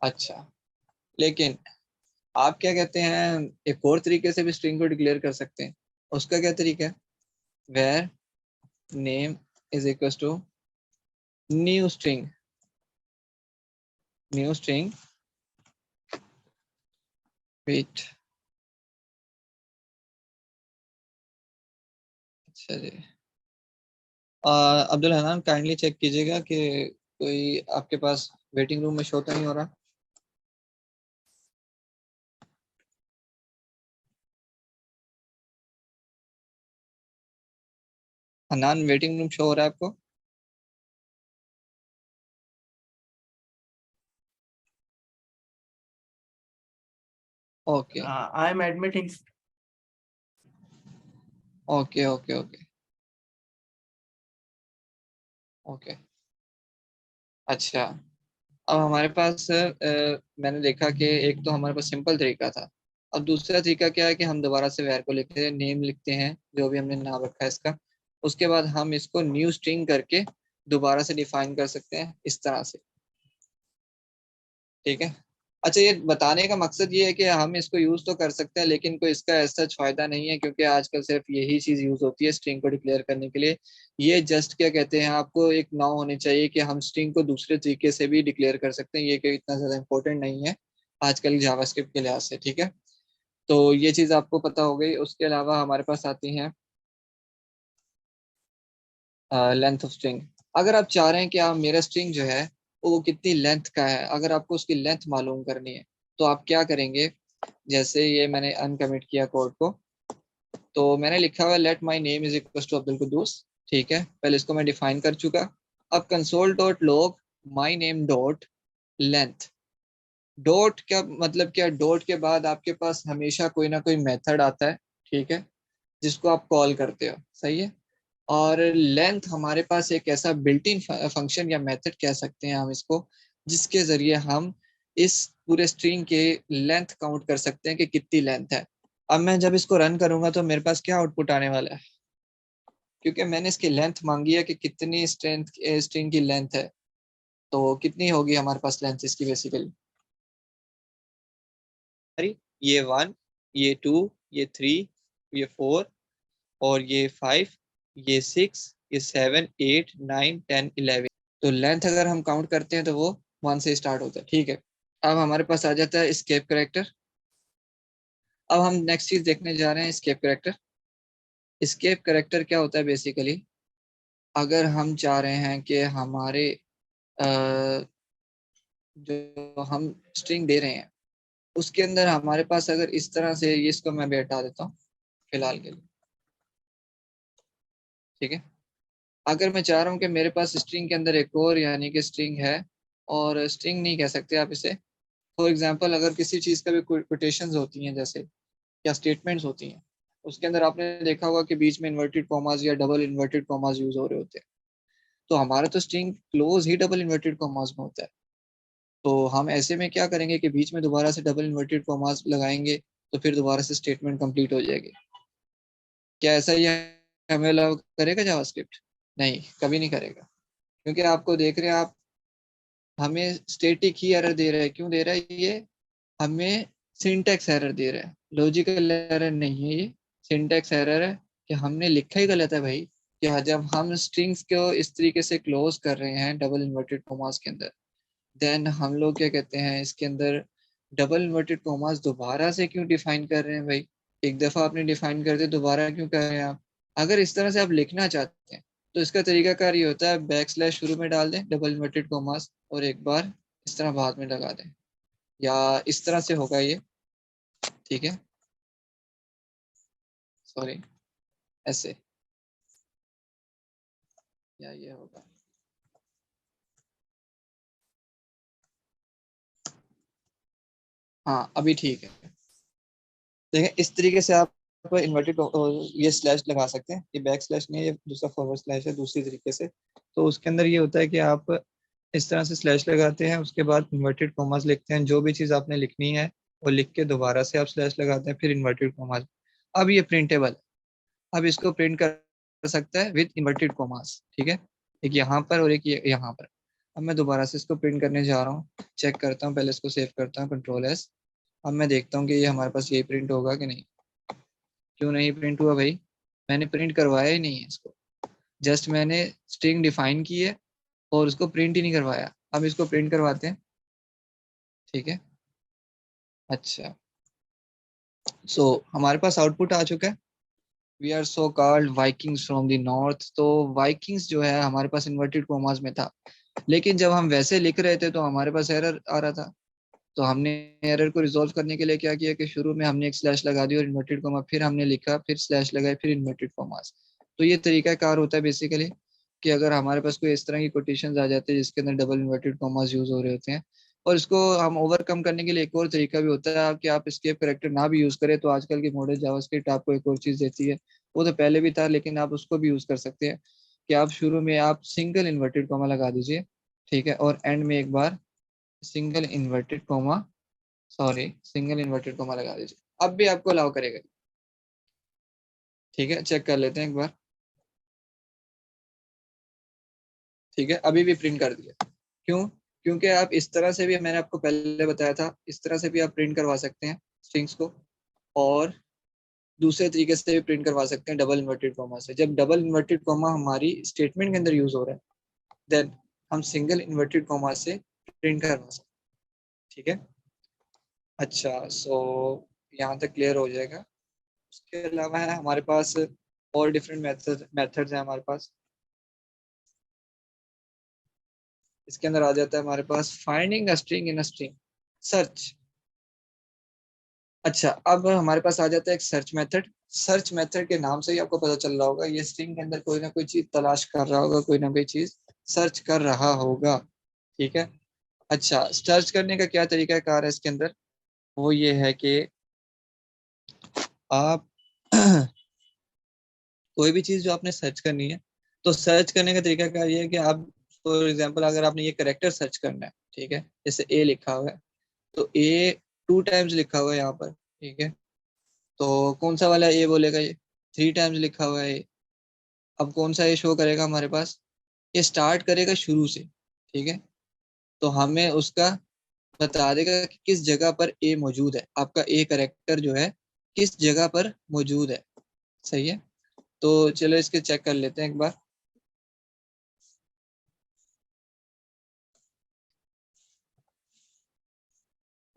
अच्छा, लेकिन आप क्या कहते हैं, एक और तरीके से भी स्ट्रिंग को डिक्लेयर कर सकते हैं। उसका क्या तरीका है, var name is equal to new string, new string wait. अच्छा जी, अब्दुल हनान काइंडली चेक कीजिएगा कि कोई आपके पास वेटिंग रूम में शो तो नहीं हो रहा। हनान, वेटिंग रूम शो हो रहा है आपको? Okay I am admitting. Okay okay okay okay, अच्छा। अब हमारे पास मैंने देखा कि एक तो हमारे पास सिंपल तरीका था। अब दूसरा तरीका क्या है कि हम दोबारा से वेर को लिखते हैं, नेम लिखते हैं जो भी हमने नाम रखा है इसका, उसके बाद हम इसको न्यू स्ट्रिंग करके दोबारा से डिफाइन कर सकते हैं इस तरह से। ठीक है, अच्छा, ये बताने का मकसद ये है कि हम इसको यूज तो कर सकते हैं, लेकिन कोई इसका ऐसा फायदा नहीं है, क्योंकि आजकल सिर्फ यही चीज यूज होती है स्ट्रिंग को डिक्लेयर करने के लिए। ये जस्ट क्या कहते हैं, आपको एक नाउ होनी चाहिए कि हम स्ट्रिंग को दूसरे तरीके से भी डिक्लेयर कर सकते हैं, ये कोई इतना ज्यादा इंपॉर्टेंट नहीं है आजकल जावास्क्रिप्ट के लिहाज से। ठीक है, तो ये चीज आपको पता हो गई। उसके अलावा हमारे पास आती हैं लेंथ ऑफ स्ट्रिंग। अगर आप चाह रहे हैं कि आप मेरा स्ट्रिंग जो है वो कितनी लेंथ का है, अगर आपको उसकी लेंथ मालूम करनी है, तो आप क्या करेंगे, जैसे ये मैंने अनकमिट किया कोड को, तो मैंने लिखा हुआ let my name is equal to Abdul Quddus. ठीक है, पहले इसको मैं डिफाइन कर चुका। अब console dot log my name dot length. Dot का मतलब क्या, डॉट के बाद आपके पास हमेशा कोई ना कोई मेथड आता है। ठीक है, जिसको आप कॉल करते हो। सही है, और लेंथ हमारे पास एक ऐसा बिल्ट इन फंक्शन या मेथड कह सकते हैं हम इसको, जिसके जरिए हम इस पूरे स्ट्रिंग के लेंथ काउंट कर सकते हैं कि कितनी लेंथ है। अब मैं जब इसको रन करूंगा तो मेरे पास क्या आउटपुट आने वाला है, क्योंकि मैंने इसकी लेंथ मांगी है कि कितनी स्ट्रिंग की लेंथ है, तो कितनी होगी हमारे पास लेंथ इसकी बेसिकली, ये 1, ये 2, ये 3, ये 4 और ये 5, ये 6, ये 7, 8, 9, 10, 11। तो लेंथ अगर हम काउंट करते हैं तो वो 1 से स्टार्ट होता है। ठीक है, अब हमारे पास आ जाता है एस्केप कैरेक्टर। अब हम नेक्स्ट चीज देखने जा रहे हैं एस्केप कैरेक्टर। एस्केप कैरेक्टर क्या होता है बेसिकली, अगर हम चाह रहे हैं कि हमारे जो हम स्ट्रिंग दे रहे हैं उसके अंदर हमारे पास अगर इस तरह से, ये इसको मैं भी हटा देता हूँ फिलहाल के लिए। ठीक है, अगर मैं चाह रहा हूँ कि मेरे पास स्ट्रिंग के अंदर एक और यानी कि स्ट्रिंग है, और स्ट्रिंग नहीं कह सकते आप इसे, फॉर एग्जांपल अगर किसी चीज़ का भी कोटेशंस होती हैं जैसे, या स्टेटमेंट्स होती हैं, उसके अंदर आपने देखा होगा कि बीच में इन्वर्टेड कॉमास या डबल इन्वर्टेड कॉमास यूज हो रहे होते हैं। तो हमारा तो स्ट्रिंग क्लोज ही डबल इन्वर्टेड कॉमास में होता है। तो हम ऐसे में क्या करेंगे कि बीच में दोबारा से डबल इन्वर्टेड कॉमास लगाएंगे, तो फिर दोबारा से स्टेटमेंट कंप्लीट हो जाएगी। क्या ऐसा ही हमें अलाउ करेगा जावास्क्रिप्ट? नहीं, कभी नहीं करेगा, क्योंकि आपको देख रहे हैं आप, हमें स्टैटिक ही एरर दे रहा है। क्यों दे रहा है ये? हमें सिंटैक्स एरर दे रहा है, लॉजिकल एरर नहीं है ये, सिंटैक्स एरर है कि हमने लिखा ही गलत है भाई। कि जब हम स्ट्रिंग्स को इस तरीके से क्लोज कर रहे हैं डबल इन्वर्टेड कॉमास के अंदर, देन हम लोग क्या कहते हैं इसके अंदर डबल इन्वर्टेड कॉमास दोबारा से क्यों डिफाइन कर रहे हैं भाई? एक दफा आपने डिफाइन कर दिया, दोबारा क्यों कर रहे हैं आप? अगर इस तरह से आप लिखना चाहते हैं तो इसका तरीकाकार ये होता है, बैक स्लैश शुरू में डाल दें डबल इन्वर्टेड कॉमास, और एक बार इस तरह बाद में लगा दें, या इस तरह से होगा ये। ठीक है, सॉरी, ऐसे, या ये होगा। हाँ अभी ठीक है। देखें इस तरीके से आप इन्वर्टेड ये स्लैश लगा सकते हैं, ये बैक स्लैश नहीं है, ये दूसरा फॉरवर्ड स्लैश है दूसरी तरीके से। तो उसके अंदर ये होता है कि आप इस तरह से स्लैश लगाते हैं, उसके बाद इन्वर्टेड कॉमास लिखते हैं, जो भी चीज़ आपने लिखनी है वो लिख के दोबारा से आप स्लैश लगाते हैं, फिर इन्वर्टेड कॉमास। अब ये प्रिंटेबल है, अब इसको प्रिंट कर सकता है विद इन्वर्टेड कॉमास। ठीक है, एक यहाँ पर और एक यहाँ पर। अब मैं दोबारा से इसको प्रिंट करने जा रहा हूँ, चेक करता हूँ, पहले इसको सेव करता हूँ, कंट्रोल S। अब मैं देखता हूँ कि ये हमारे पास यही प्रिंट होगा कि नहीं। क्यों नहीं प्रिंट हुआ भाई? मैंने प्रिंट करवाया ही नहीं है इसको, जस्ट मैंने स्ट्रिंग डिफाइन की है और उसको प्रिंट ही नहीं करवाया। अब इसको प्रिंट करवाते हैं। ठीक है, अच्छा, सो हमारे पास आउटपुट आ चुका है, we are so called Vikings from the north. तो वाइकिंग्स जो है हमारे पास इन्वर्टेड कॉमास में था, लेकिन जब हम वैसे लिख रहे थे तो हमारे पास एरर आ रहा था। तो हमने एरर को रिजॉल्व करने के लिए क्या किया कि शुरू में हमने एक स्लैश लगा दी और इन्वर्टेड कॉमा, फिर हमने लिखा, फिर स्लैश लगाए, फिर इन्वर्टेड कॉमास। तो ये तरीका कार होता है बेसिकली, कि अगर हमारे पास कोई इस तरह की कोटेशंस आ जाते हैं जिसके अंदर डबल इन्वर्टेड कॉमास यूज हो रहे होते हैं, और इसको हम ओवरकम करने के लिए एक और तरीका भी होता है कि आप एस्केप कैरेक्टर ना भी यूज करें, तो आजकल की मॉडर्न जावास्क्रिप्ट आपको एक और चीज देती है। वो तो पहले भी था लेकिन आप उसको भी यूज कर सकते हैं, कि आप शुरू में आप सिंगल इन्वर्टेड कॉमा लगा दीजिए। ठीक है, और एंड में एक बार single inverted comma, sorry single inverted comma लगा दीजिए, अब भी आपको अलाउ करेगा। ठीक है, चेक कर लेते हैं एक बार। ठीक है, अभी भी प्रिंट कर दिया। क्यों? क्योंकि आप इस तरह से भी, मैंने आपको पहले बताया था, इस तरह से भी आप प्रिंट करवा सकते हैं स्ट्रिंग्स को, और दूसरे तरीके से भी प्रिंट करवा सकते हैं डबल इन्वर्टेड कॉमा से। जब डबल इन्वर्टेड कॉमा हमारी स्टेटमेंट के अंदर यूज हो रहा है, देन हम सिंगल इन्वर्टेड कॉमा से प्रिंट करवा सकते हैं। ठीक है, अच्छा, सो यहाँ तक क्लियर हो जाएगा। उसके अलावा है हमारे पास और डिफरेंट मेथड्स हैं हमारे पास। इसके अंदर आ जाता है हमारे पास finding a string in a string, search. अच्छा, अब हमारे पास आ जाता है एक सर्च मेथड। सर्च मेथड के नाम से ही आपको पता चल रहा होगा ये स्ट्रिंग के अंदर कोई ना कोई चीज तलाश कर रहा होगा, कोई ना कोई चीज सर्च कर रहा होगा। ठीक है, अच्छा, सर्च करने का क्या तरीका कार है इसके अंदर, वो ये है कि आप कोई भी चीज जो आपने सर्च करनी है, तो सर्च करने का तरीका क्या ये है कि आप फॉर एग्जांपल अगर आपने ये करेक्टर सर्च करना है, ठीक है, जैसे ए लिखा हुआ है तो ए 2 टाइम्स लिखा हुआ है यहाँ पर, ठीक है, तो कौन सा वाला ए बोलेगा, ये 3 टाइम्स लिखा हुआ है। अब कौन सा ए शो करेगा हमारे पास, ये स्टार्ट करेगा शुरू से, ठीक है, तो हमें उसका बता देगा कि किस जगह पर ए मौजूद है, आपका ए करेक्टर जो है किस जगह पर मौजूद है। सही है, तो चलो इसके चेक कर लेते हैं एक बार।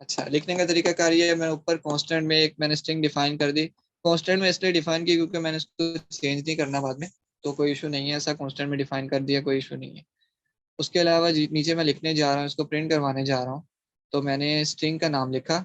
अच्छा, लिखने का तरीका कार ये है, मैं ऊपर कांस्टेंट में एक मैंने स्ट्रिंग डिफाइन कर दी। कांस्टेंट में इसलिए डिफाइन की क्योंकि मैंने इसको चेंज नहीं करना बाद में, तो कोई इशू नहीं है, ऐसा कांस्टेंट में डिफाइन कर दिया, कोई इशू नहीं है। उसके अलावा नीचे मैं लिखने जा रहा हूँ, इसको प्रिंट करवाने जा रहा हूँ, तो मैंने स्ट्रिंग का नाम लिखा,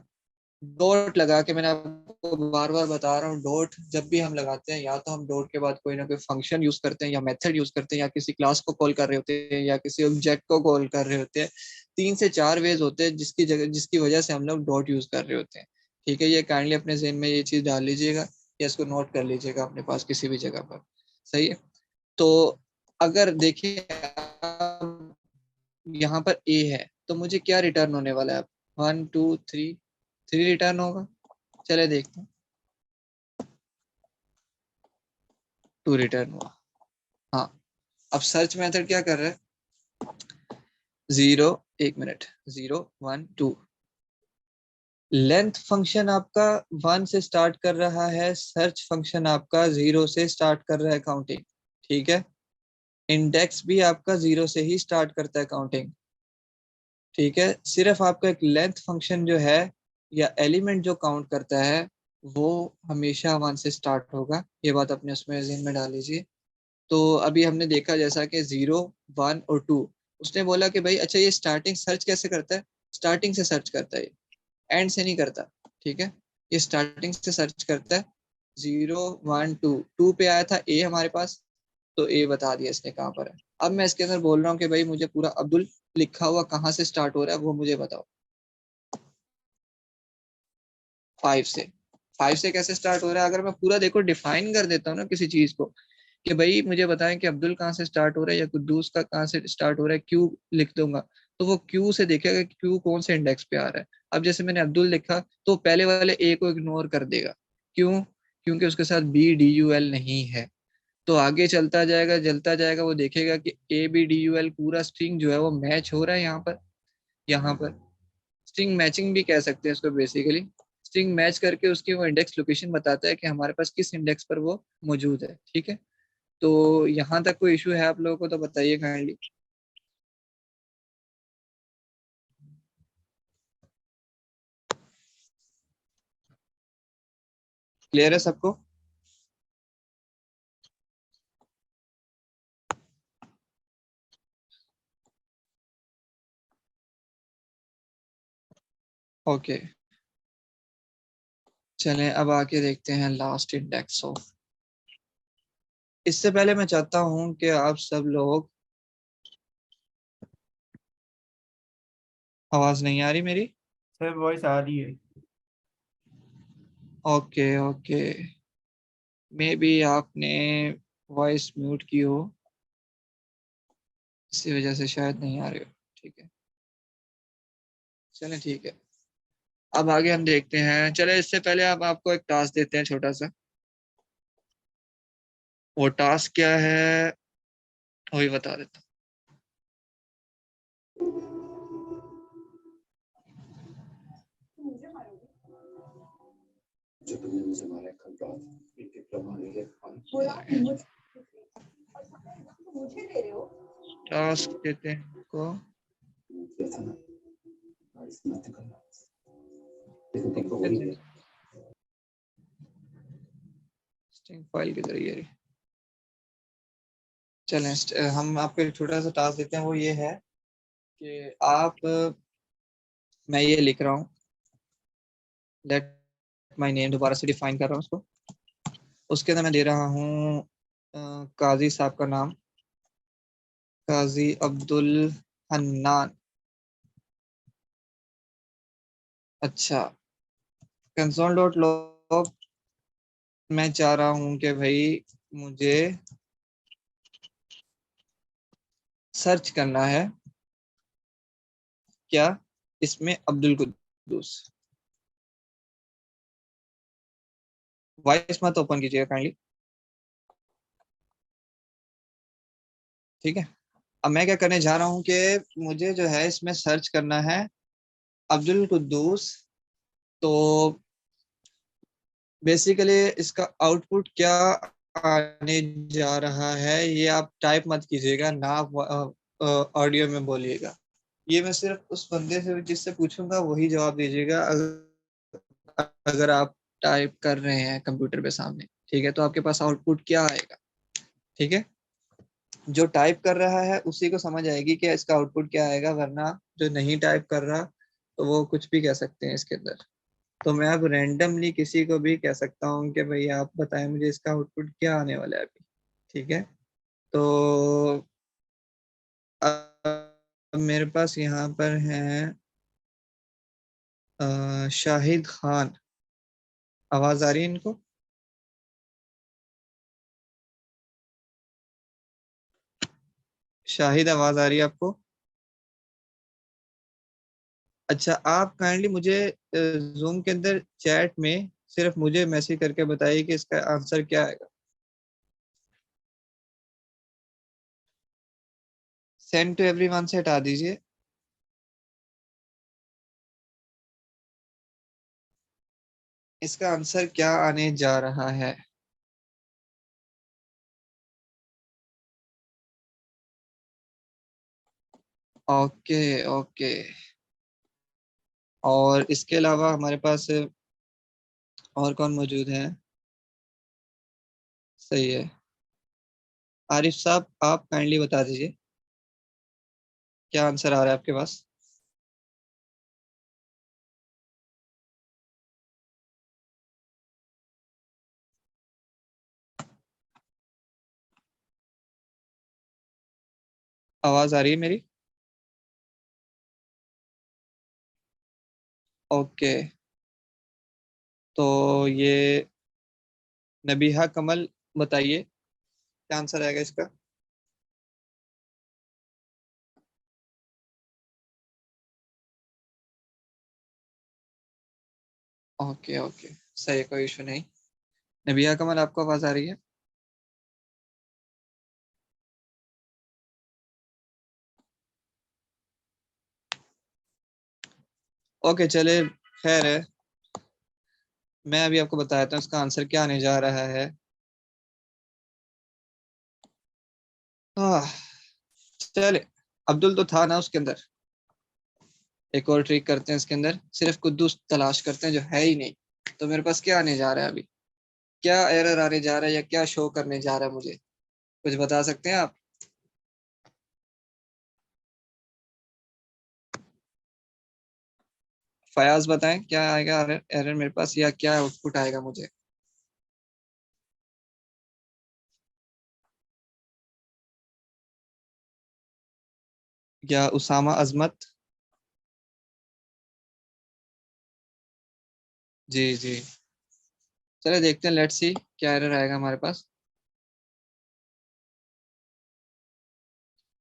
डॉट लगा के, मैंने आपको बार बार बता रहा हूँ, डॉट जब भी हम लगाते हैं या तो हम डॉट के बाद कोई ना कोई फंक्शन यूज करते हैं या मेथड यूज करते हैं या किसी क्लास को कॉल कर रहे होते हैं या किसी ऑब्जेक्ट को कॉल कर रहे होते हैं। 3 से 4 वेज होते हैं जिसकी वजह से हम लोग डॉट यूज कर रहे होते हैं। ठीक है, ये काइंडली अपने ज़हन में ये चीज डाल लीजिएगा या इसको नोट कर लीजिएगा अपने पास किसी भी जगह पर। सही है, तो अगर देखिए यहाँ पर ए है तो मुझे क्या रिटर्न होने वाला है, 1 2 3 3 रिटर्न होगा। चले देखते हैं, 2 रिटर्न हुआ। हाँ, अब सर्च मेथड क्या कर रहा है, 0 1 मिनट 0 1 2, लेंथ फंक्शन आपका 1 से स्टार्ट कर रहा है, सर्च फंक्शन आपका 0 से स्टार्ट कर रहा है काउंटिंग। ठीक है, इंडेक्स भी आपका 0 से ही स्टार्ट करता है काउंटिंग। ठीक है, सिर्फ आपका एक लेंथ फंक्शन जो है या एलिमेंट जो काउंट करता है वो हमेशा 1 से स्टार्ट होगा, ये बात अपने उसमें ज़हन में डाल लीजिए। तो अभी हमने देखा जैसा कि 0 1 और 2, उसने बोला कि भाई अच्छा ये स्टार्टिंग सर्च कैसे करता है, स्टार्टिंग से सर्च करता है, एंड से नहीं करता। ठीक है, ये स्टार्टिंग से सर्च करता है, 0 1 2 2 पे आया था ए हमारे पास, तो ए बता दिया इसने कहाँ पर है। अब मैं इसके अंदर बोल रहा हूँ कि भाई मुझे पूरा अब्दुल लिखा हुआ कहाँ से स्टार्ट हो रहा है वो मुझे बताओ। 5 से, 5 से कैसे स्टार्ट हो रहा है, अगर मैं पूरा देखो डिफाइन कर देता हूँ ना किसी चीज को कि भाई मुझे बताएं कि अब्दुल कहाँ से स्टार्ट हो रहा है या कुद्दूस का कहाँ से स्टार्ट हो रहा है, क्यू लिख दूंगा, तो वो क्यू से देखेगा कि क्यू कौन से इंडेक्स पे आ रहा है। अब जैसे मैंने अब्दुल लिखा तो पहले वाले ए को इग्नोर कर देगा, क्यों, क्योंकि उसके साथ BDUL नहीं है। तो आगे चलता जाएगा, वो देखेगा कि ABDUL पूरा स्ट्रिंग जो है वो मैच हो रहा है यहाँ पर स्ट्रिंग मैचिंग भी कह सकते हैं इसको बेसिकली। स्ट्रिंग मैच करके उसकी वो इंडेक्स लोकेशन बताता है कि हमारे पास किस इंडेक्स पर वो मौजूद है। ठीक है, तो यहाँ तक कोई इशू है आप लोगों को तो बताइए काइंडली। क्लियर है सबको? ओके, चलें अब आके देखते हैं लास्ट इंडेक्स ऑफ। इससे पहले मैं चाहता हूं कि आप सब लोग, आवाज नहीं आ रही मेरी? सर वॉइस आ रही है। ओके ओके, मे बी आपने वॉइस म्यूट की हो, इसी वजह से शायद नहीं आ रही हो। ठीक है, चलें ठीक है, अब आगे हम देखते हैं। चले इससे पहले अब आपको एक टास्क देते हैं छोटा सा, वो टास्क क्या है वही बता देता हूँ। टास्क देते हैं को, स्ट्रिंग फाइल के जरिए। चलें हम आपको एक छोटा सा टास्क देते हैं, वो ये है कि आप, मैं ये लिख रहा हूँ लेट माय नेम, दोबारा से डिफाइन कर रहा हूँ उसको, उसके अंदर मैं दे रहा हूँ काजी साहब का नाम, काजी अब्दुल हन्नान। अच्छा, कंसोल डॉट लॉग, मैं चाह रहा हूँ कि भाई मुझे सर्च करना है क्या इसमें अब्दुल कुद्दूस। वॉइस मत ओपन कीजिएगा काइंडली, ठीक है। अब मैं क्या करने जा रहा हूँ कि मुझे जो है इसमें सर्च करना है अब्दुल कुद्दूस। तो बेसिकली इसका आउटपुट क्या आने जा रहा है ये आप टाइप मत कीजिएगा ना, आप ऑडियो में बोलिएगा। ये मैं सिर्फ उस बंदे से जिससे पूछूंगा वही जवाब दीजिएगा, अगर आप टाइप कर रहे हैं कंप्यूटर पे सामने, ठीक है। तो आपके पास आउटपुट क्या आएगा, ठीक है। जो टाइप कर रहा है उसी को समझ आएगी कि इसका आउटपुट क्या आएगा, वरना जो नहीं टाइप कर रहा तो वो कुछ भी कह सकते हैं इसके अंदर। तो मैं अब रैंडमली किसी को भी कह सकता हूँ कि भाई आप बताएं मुझे इसका आउटपुट क्या आने वाला है अभी, ठीक है। तो अब मेरे पास यहाँ पर है शाहिद खान। आवाज आ रही है इनको? शाहिद आवाज आ रही है आपको? अच्छा, आप काइंडली मुझे जूम के अंदर चैट में सिर्फ मुझे मैसेज करके बताइए कि इसका आंसर क्या आएगा। सेंड टू एवरीवन से हटा दीजिए। इसका आंसर क्या आने जा रहा है? Okay okay. और इसके अलावा हमारे पास और कौन मौजूद है? सही है, आरिफ साहब आप काइंडली बता दीजिए क्या आंसर आ रहा है आपके पास। आवाज आ रही है मेरी? ओके, तो ये नबीहा कमल बताइए क्या आंसर आएगा इसका। ओके ओके, सही, कोई इशू नहीं। नबीहा कमल आपको आवाज आ रही है? ओके चले, खैर है, मैं अभी आपको बताता हूँ इसका आंसर क्या आने जा रहा है। आह, चले, अब्दुल तो था ना उसके अंदर। एक और ट्रिक करते हैं इसके अंदर, सिर्फ कुद्दूस तलाश करते हैं जो है ही नहीं। तो मेरे पास क्या आने जा रहा है अभी, क्या एरर आने जा रहा है या क्या शो करने जा रहा है, मुझे कुछ बता सकते हैं आप? फयाज बताएं क्या आएगा एरर, एरर मेरे पास, या क्या आउटपुट आएगा मुझे। या उसामा अजमत? जी जी, चले देखते हैं, लेट्स सी क्या एरर आएगा हमारे पास,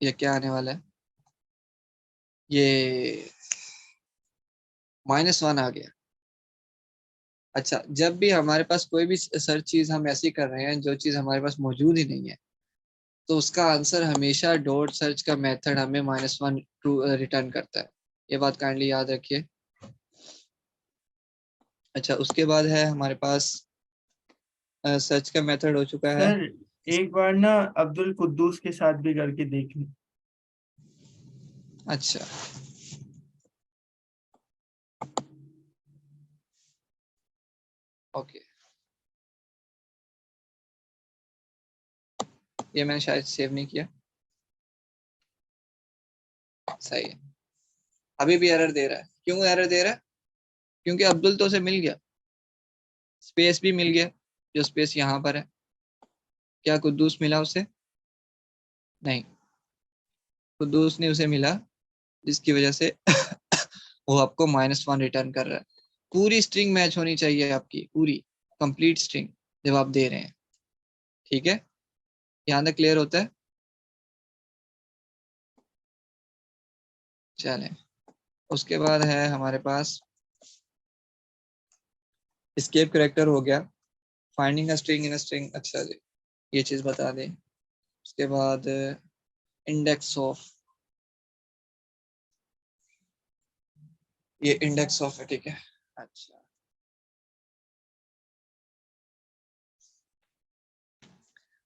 या क्या आने वाला है। ये -1 आ गया। अच्छा, जब भी हमारे पास कोई भी सर्च चीज हम ऐसी कर रहे हैं जो चीज हमारे पास मौजूद ही नहीं है, तो उसका आंसर हमेशा डॉट सर्च का मेथड हमें -1 ट्रू रिटर्न करता है। ये बात काइंडली याद रखिए। अच्छा, उसके बाद है हमारे पास सर्च का मेथड हो चुका है। सर एक बार ना अब्दुल कुद्दूस के साथ भी करके देख लें। अच्छा, ओके, ये मैंने शायद सेव नहीं किया। सही है, अभी भी एरर दे रहा है। क्यों एरर दे रहा है? क्योंकि अब्दुल तो उसे मिल गया, स्पेस भी मिल गया, जो स्पेस यहाँ पर है। क्या कुद्दूस मिला उसे? नहीं, कुद्दूस ने उसे मिला, जिसकी वजह से वो आपको -1 रिटर्न कर रहा है। पूरी स्ट्रिंग मैच होनी चाहिए आपकी, पूरी कंप्लीट स्ट्रिंग जब आप दे रहे हैं, ठीक है। यहाँ तक क्लियर होता है? चलें, उसके बाद है हमारे पास एस्केप करैक्टर हो गया, finding a string in a string, अच्छा जी ये चीज बता दें। उसके बाद इंडेक्स ऑफ, ये इंडेक्स ऑफ है, ठीक है। अच्छा,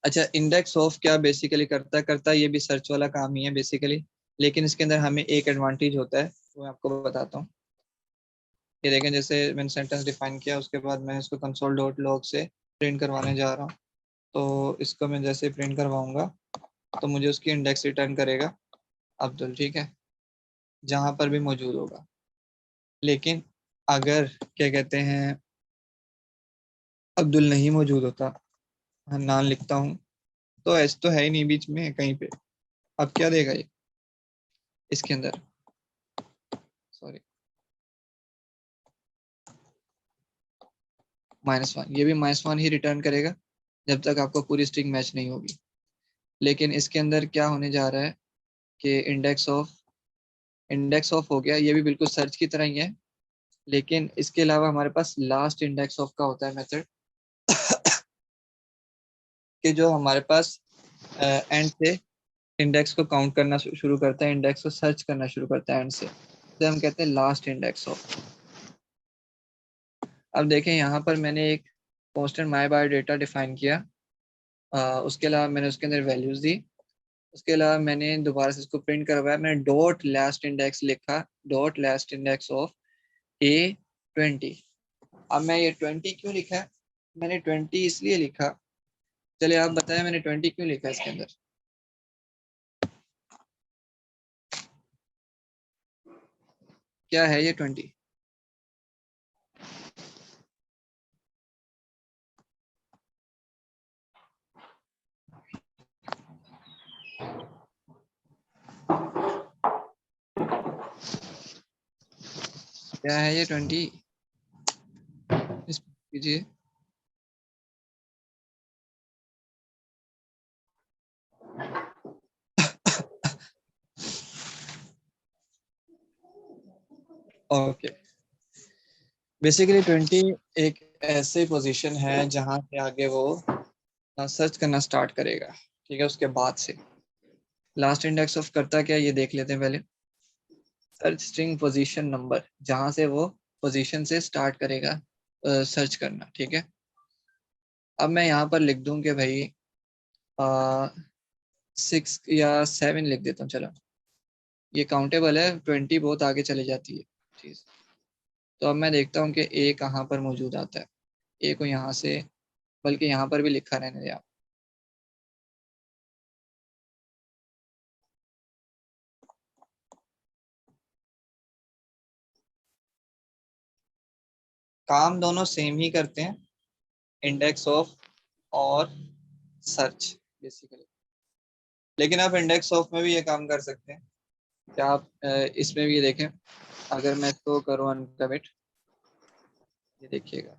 अच्छा इंडेक्स ऑफ क्या बेसिकली करता है, ये भी सर्च वाला काम ही है बेसिकली, लेकिन इसके अंदर हमें एक एडवांटेज होता है, वो मैं आपको बताता हूँ। ये देखें, जैसे मैंने सेंटेंस डिफाइन किया, उसके बाद मैं इसको कंसोल डॉट लॉग से प्रिंट करवाने जा रहा हूँ। तो इसको मैं जैसे प्रिंट करवाऊंगा तो मुझे उसकी इंडेक्स रिटर्न करेगा अब्दुल, ठीक है, जहां पर भी मौजूद होगा। लेकिन अगर क्या कहते हैं अब्दुल नहीं मौजूद होता, नाम लिखता हूँ, तो एस तो है ही नहीं बीच में कहीं पे, अब क्या देगा ये इसके अंदर, सॉरी -1, ये भी -1 ही रिटर्न करेगा जब तक आपको पूरी स्ट्रिंग मैच नहीं होगी। लेकिन इसके अंदर क्या होने जा रहा है कि इंडेक्स ऑफ हो गया, ये भी बिल्कुल सर्च की तरह ही है, लेकिन इसके अलावा हमारे पास लास्ट इंडेक्स ऑफ का होता है मेथड कि जो हमारे पास एंड से इंडेक्स को काउंट करना शुरू करता है, इंडेक्स को सर्च करना शुरू करता है एंड से, तो हम कहते हैं लास्ट इंडेक्स ऑफ। अब देखें यहाँ पर मैंने एक कांस्टेंट माई बाय डेटा डिफाइन किया, उसके अलावा मैंने उसके अंदर वैल्यूज दी, उसके अलावा मैंने दोबारा से इसको प्रिंट करवाया, मैंने डॉट लास्ट इंडेक्स लिखा, dot last index of A20। अब मैं ये 20 क्यों लिखा है, मैंने 20 इसलिए लिखा, चलिए आप बताएं मैंने 20 क्यों लिखा है इसके अंदर। क्या है ये 20, क्या है ये 20, इस कीजिए। ओके, बेसिकली 20 एक ऐसे पोजीशन है जहां से आगे वो सर्च करना स्टार्ट करेगा, ठीक है। उसके बाद से लास्ट इंडेक्स ऑफ करता क्या, ये देख लेते हैं पहले। सर्च स्ट्रिंग पोजीशन नंबर, जहां से वो पोजीशन से स्टार्ट करेगा सर्च करना, ठीक है। अब मैं यहाँ पर लिख दूं कि भाई 6 या 7 लिख देता हूँ, चलो ये काउंटेबल है, 20 बहुत आगे चली जाती है चीज। तो अब मैं देखता हूँ कि ए कहाँ पर मौजूद आता है, ए को यहाँ से, बल्कि यहाँ पर भी लिखा रहने दिया, काम दोनों सेम ही करते हैं, इंडेक्स ऑफ और सर्च बेसिकली। लेकिन आप इंडेक्स ऑफ में भी ये काम कर सकते हैं, क्या आप इसमें भी ये देखें, अगर मैं इसको करूँ अनकमिट, ये देखिएगा,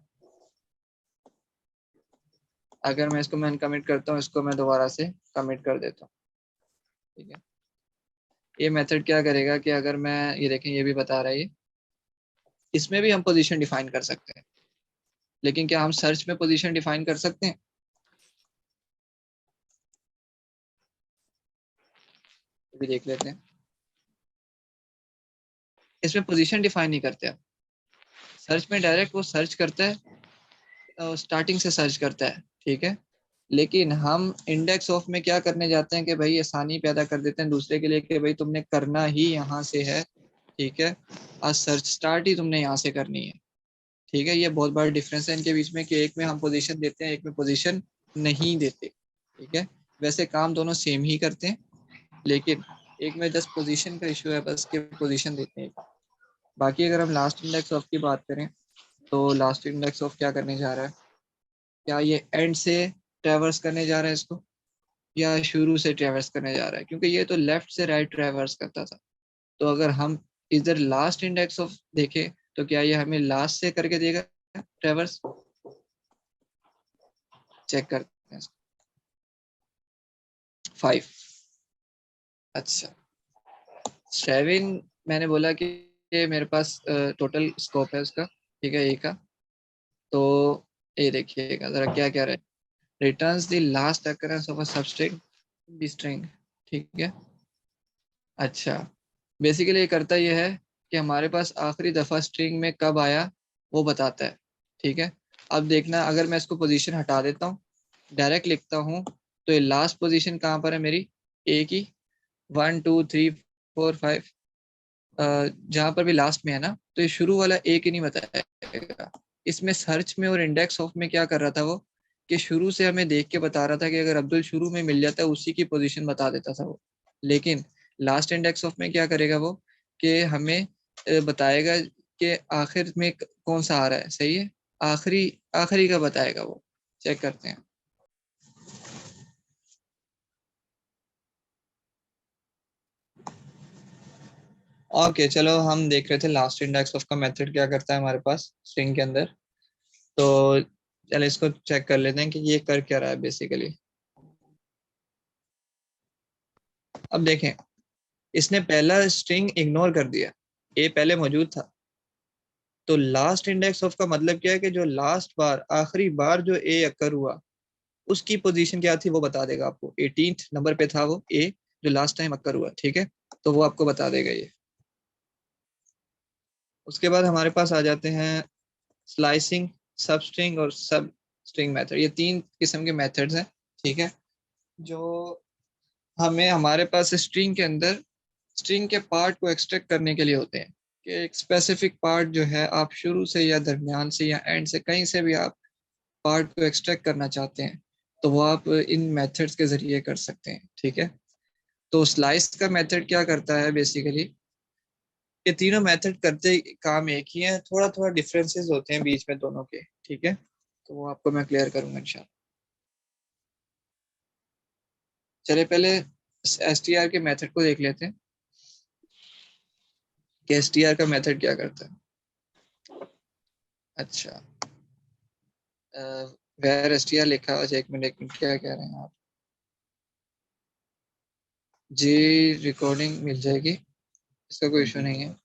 अगर मैं इसको अनकमिट करता हूँ, इसको मैं दोबारा से कमिट कर देता हूँ, ठीक है। ये मेथड क्या करेगा कि अगर मैं, ये देखें ये भी बता रहा है, ये इसमें भी हम पोजीशन डिफाइन कर सकते हैं, लेकिन क्या हम सर्च में पोजीशन डिफाइन कर सकते हैं, ये भी देख लेते हैं। इसमें पोजीशन डिफाइन नहीं करते आप, सर्च में डायरेक्ट वो सर्च करता है, स्टार्टिंग से सर्च करता है, ठीक है। लेकिन हम इंडेक्स ऑफ में क्या करने जाते हैं कि भाई आसानी पैदा कर देते हैं दूसरे के लिए कि भाई तुमने करना ही यहाँ से है, ठीक है, आज सर्च स्टार्ट ही तुमने यहाँ से करनी है, ठीक है। ये बहुत बड़ा डिफरेंस है इनके बीच में कि एक में हम पोजीशन देते हैं, एक में पोजीशन नहीं देते, ठीक है। वैसे काम दोनों सेम ही करते हैं, लेकिन एक में जस्ट पोजीशन का इशू है, बस के पोजीशन देते हैं। बाकी अगर हम लास्ट इंडेक्स ऑफ की बात करें, तो लास्ट इंडेक्स ऑफ क्या करने जा रहा है, क्या ये एंड से ट्रैवर्स करने जा रहा है इसको, या शुरू से ट्रैवर्स करने जा रहा है, क्योंकि ये तो लेफ्ट से राइट ट्रैवर्स करता था। तो अगर हम इधर लास्ट इंडेक्स ऑफ देखें, तो क्या ये हमें लास्ट से करके देगा ट्रैवर्स, चेक करते हैं। 5, अच्छा 7 मैंने बोला कि ये मेरे पास टोटल स्कोप है उसका, ठीक है, ए का। तो ये देखिएगा ज़रा क्या क्या रहे, returns the last occurrence of a substring b string, ठीक है। अच्छा, बेसिकली ये करता ये है कि हमारे पास आखिरी दफ़ा स्ट्रिंग में कब आया वो बताता है, ठीक है। अब देखना, अगर मैं इसको पोजीशन हटा देता हूँ, डायरेक्ट लिखता हूँ, तो ये लास्ट पोजीशन कहाँ पर है मेरी, ए की, 1 2 3 4 5, जहाँ पर भी लास्ट में है ना, तो ये शुरू वाला एक ही नहीं बताएगा। इसमें सर्च में और इंडेक्स ऑफ में क्या कर रहा था वो, कि शुरू से हमें देख के बता रहा था कि अगर अब्दुल शुरू में मिल जाता है उसी की पोजीशन बता देता था वो। लेकिन लास्ट इंडेक्स ऑफ में क्या करेगा वो, कि हमें बताएगा कि आखिर में कौन सा आ रहा है, सही है, आखिरी आखिरी का बताएगा वो। चेक करते हैं। ओके चलो, हम देख रहे थे लास्ट इंडेक्स ऑफ का मेथड क्या करता है हमारे पास स्ट्रिंग के अंदर। तो चलो इसको चेक कर लेते हैं कि ये कर क्या रहा है बेसिकली। अब देखें, इसने पहला स्ट्रिंग इग्नोर कर दिया, ए पहले मौजूद था। तो लास्ट इंडेक्स ऑफ का मतलब क्या है कि जो लास्ट बार, आखिरी बार जो ए अकर हुआ उसकी पोजीशन क्या थी वो बता देगा आपको। 18th नंबर पे था वो ए जो लास्ट टाइम अकर हुआ, ठीक है, तो वो आपको बता देगा ये। उसके बाद हमारे पास आ जाते हैं स्लाइसिंग, सब स्ट्रिंग और सब स्ट्रिंग मेथड। ये तीन किस्म के मेथड्स हैं, ठीक है, जो हमें हमारे पास स्ट्रिंग के अंदर स्ट्रिंग के पार्ट को एक्सट्रैक्ट करने के लिए होते हैं, कि एक स्पेसिफिक पार्ट जो है आप शुरू से या दरमियान से या एंड से कहीं से भी आप पार्ट को एक्सट्रैक्ट करना चाहते हैं, तो वो आप इन मेथड्स के ज़रिए कर सकते हैं, ठीक है। तो स्लाइस का मेथड क्या करता है बेसिकली, ये तीनों मेथड करते काम एक ही है, थोड़ा थोड़ा डिफरेंसेस होते हैं बीच में दोनों के, ठीक है, तो वो आपको मैं क्लियर करूंगा इंशाल्लाह। चलिए पहले एसटीआर के मेथड को देख लेते हैं कि एसटीआर का मेथड क्या करता है। अच्छा, वेयर एसटीआर लिखा हुआ है, एक मिनट क्या कह रहे हैं आप जी। रिकॉर्डिंग मिल जाएगी, इसका कोई इशू नहीं है।